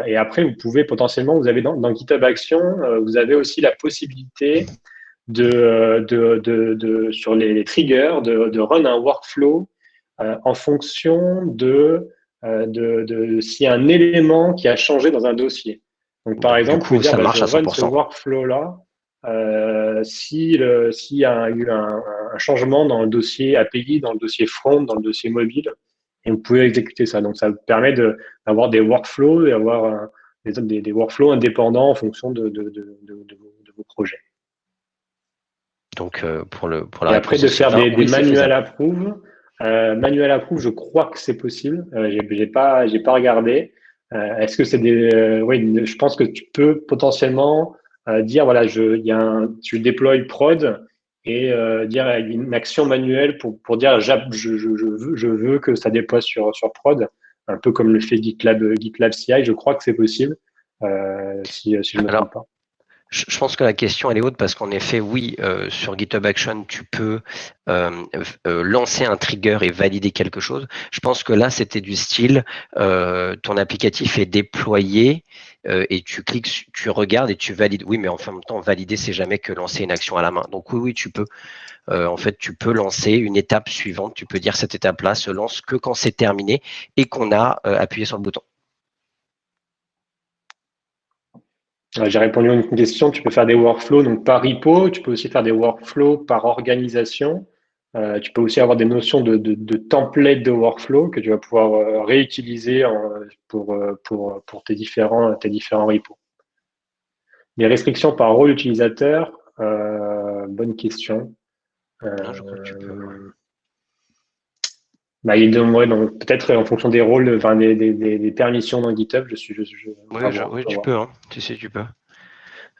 Et après, vous pouvez potentiellement, vous avez dans GitHub Action, vous avez aussi la possibilité sur les triggers, de run un workflow en fonction s'il y a un élément qui a changé dans un dossier. Donc, par Donc, du exemple, vous pouvez coup, dire, ça je marche à run ce 100%. workflow-là s'il y a eu un changement dans le dossier API, dans le dossier front, dans le dossier mobile, et vous pouvez exécuter ça. Donc, ça vous permet d'avoir des workflows et avoir des workflows indépendants en fonction de vos projets. Donc, pour la Et réponse après, de de faire Sylvain, des oui, c'est manual faisable. approve. Manual approve, je crois que c'est possible. J'ai pas regardé. Est-ce que c'est oui, je pense que tu peux potentiellement dire voilà, tu déploies prod et dire une action manuelle pour dire je veux que ça déploie sur prod, un peu comme le fait GitLab CI. Je crois que c'est possible si je me trompe pas. Je pense que la question elle est haute parce qu'en effet, oui, sur GitHub Action, tu peux lancer un trigger et valider quelque chose. Je pense que là, c'était du style, ton applicatif est déployé et tu cliques, tu regardes et tu valides. Oui, mais en même temps, valider, c'est jamais que lancer une action à la main. Donc oui, tu peux. En fait, tu peux lancer une étape suivante. Tu peux dire cette étape-là se lance que quand c'est terminé et qu'on a appuyé sur le bouton. J'ai répondu à une question. Tu peux faire des workflows donc par repo. Tu peux aussi faire des workflows par organisation. Tu peux aussi avoir des notions de template de workflow que tu vas pouvoir réutiliser pour tes différents repos. Les restrictions par rôle utilisateur, bonne question. Non, je crois que tu peux. Donc peut-être en fonction des rôles, enfin des permissions dans GitHub, Oui, tu peux. Hein. Tu sais, tu peux.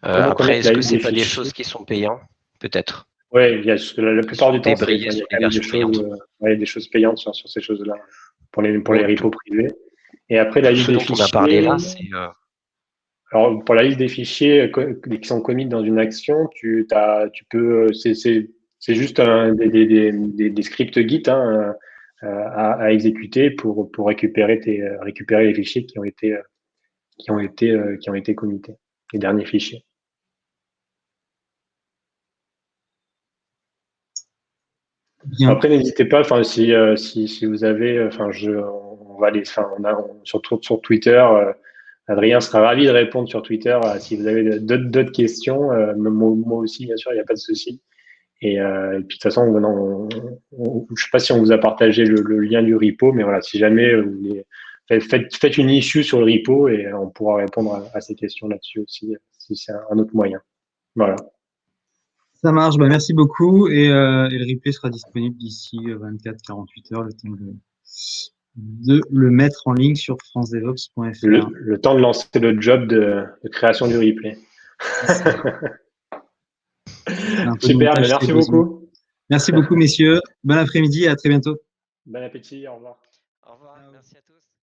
Comment Après, connaître est-ce la que liste c'est des pas des fichiers? choses qui sont payantes? Peut-être. Oui, la plupart du temps, il Débrayer y sur a les quand même versions payantes. des choses payantes sur ces choses-là pour les Bon, repos privés. Et après, la liste ce des dont on a parlé là, fichiers. c'est Alors, pour la liste des fichiers qui sont commis dans une action, c'est juste des scripts Git à exécuter pour récupérer les fichiers qui ont été committés, les derniers fichiers. Bien. Après, n'hésitez pas, enfin, si vous avez, on va aller, sur Twitter, Adrien sera ravi de répondre sur Twitter si vous avez d'autres questions. Moi aussi, bien sûr, il n'y a pas de souci. Et puis, de toute façon, je ne sais pas si on vous a partagé le lien du repo, mais voilà, si jamais vous voulez, faites une issue sur le repo et on pourra répondre à ces questions là-dessus aussi, si c'est un autre moyen. Voilà. Ça marche, bah, merci beaucoup. Et le replay sera disponible d'ici 24-48 heures, le temps de le mettre en ligne sur francedevops.fr. Le temps de lancer le job de création du replay. Super, mais merci beaucoup. Merci beaucoup, messieurs. Bon après-midi et à très bientôt. Bon appétit, au revoir. Au revoir, merci à tous.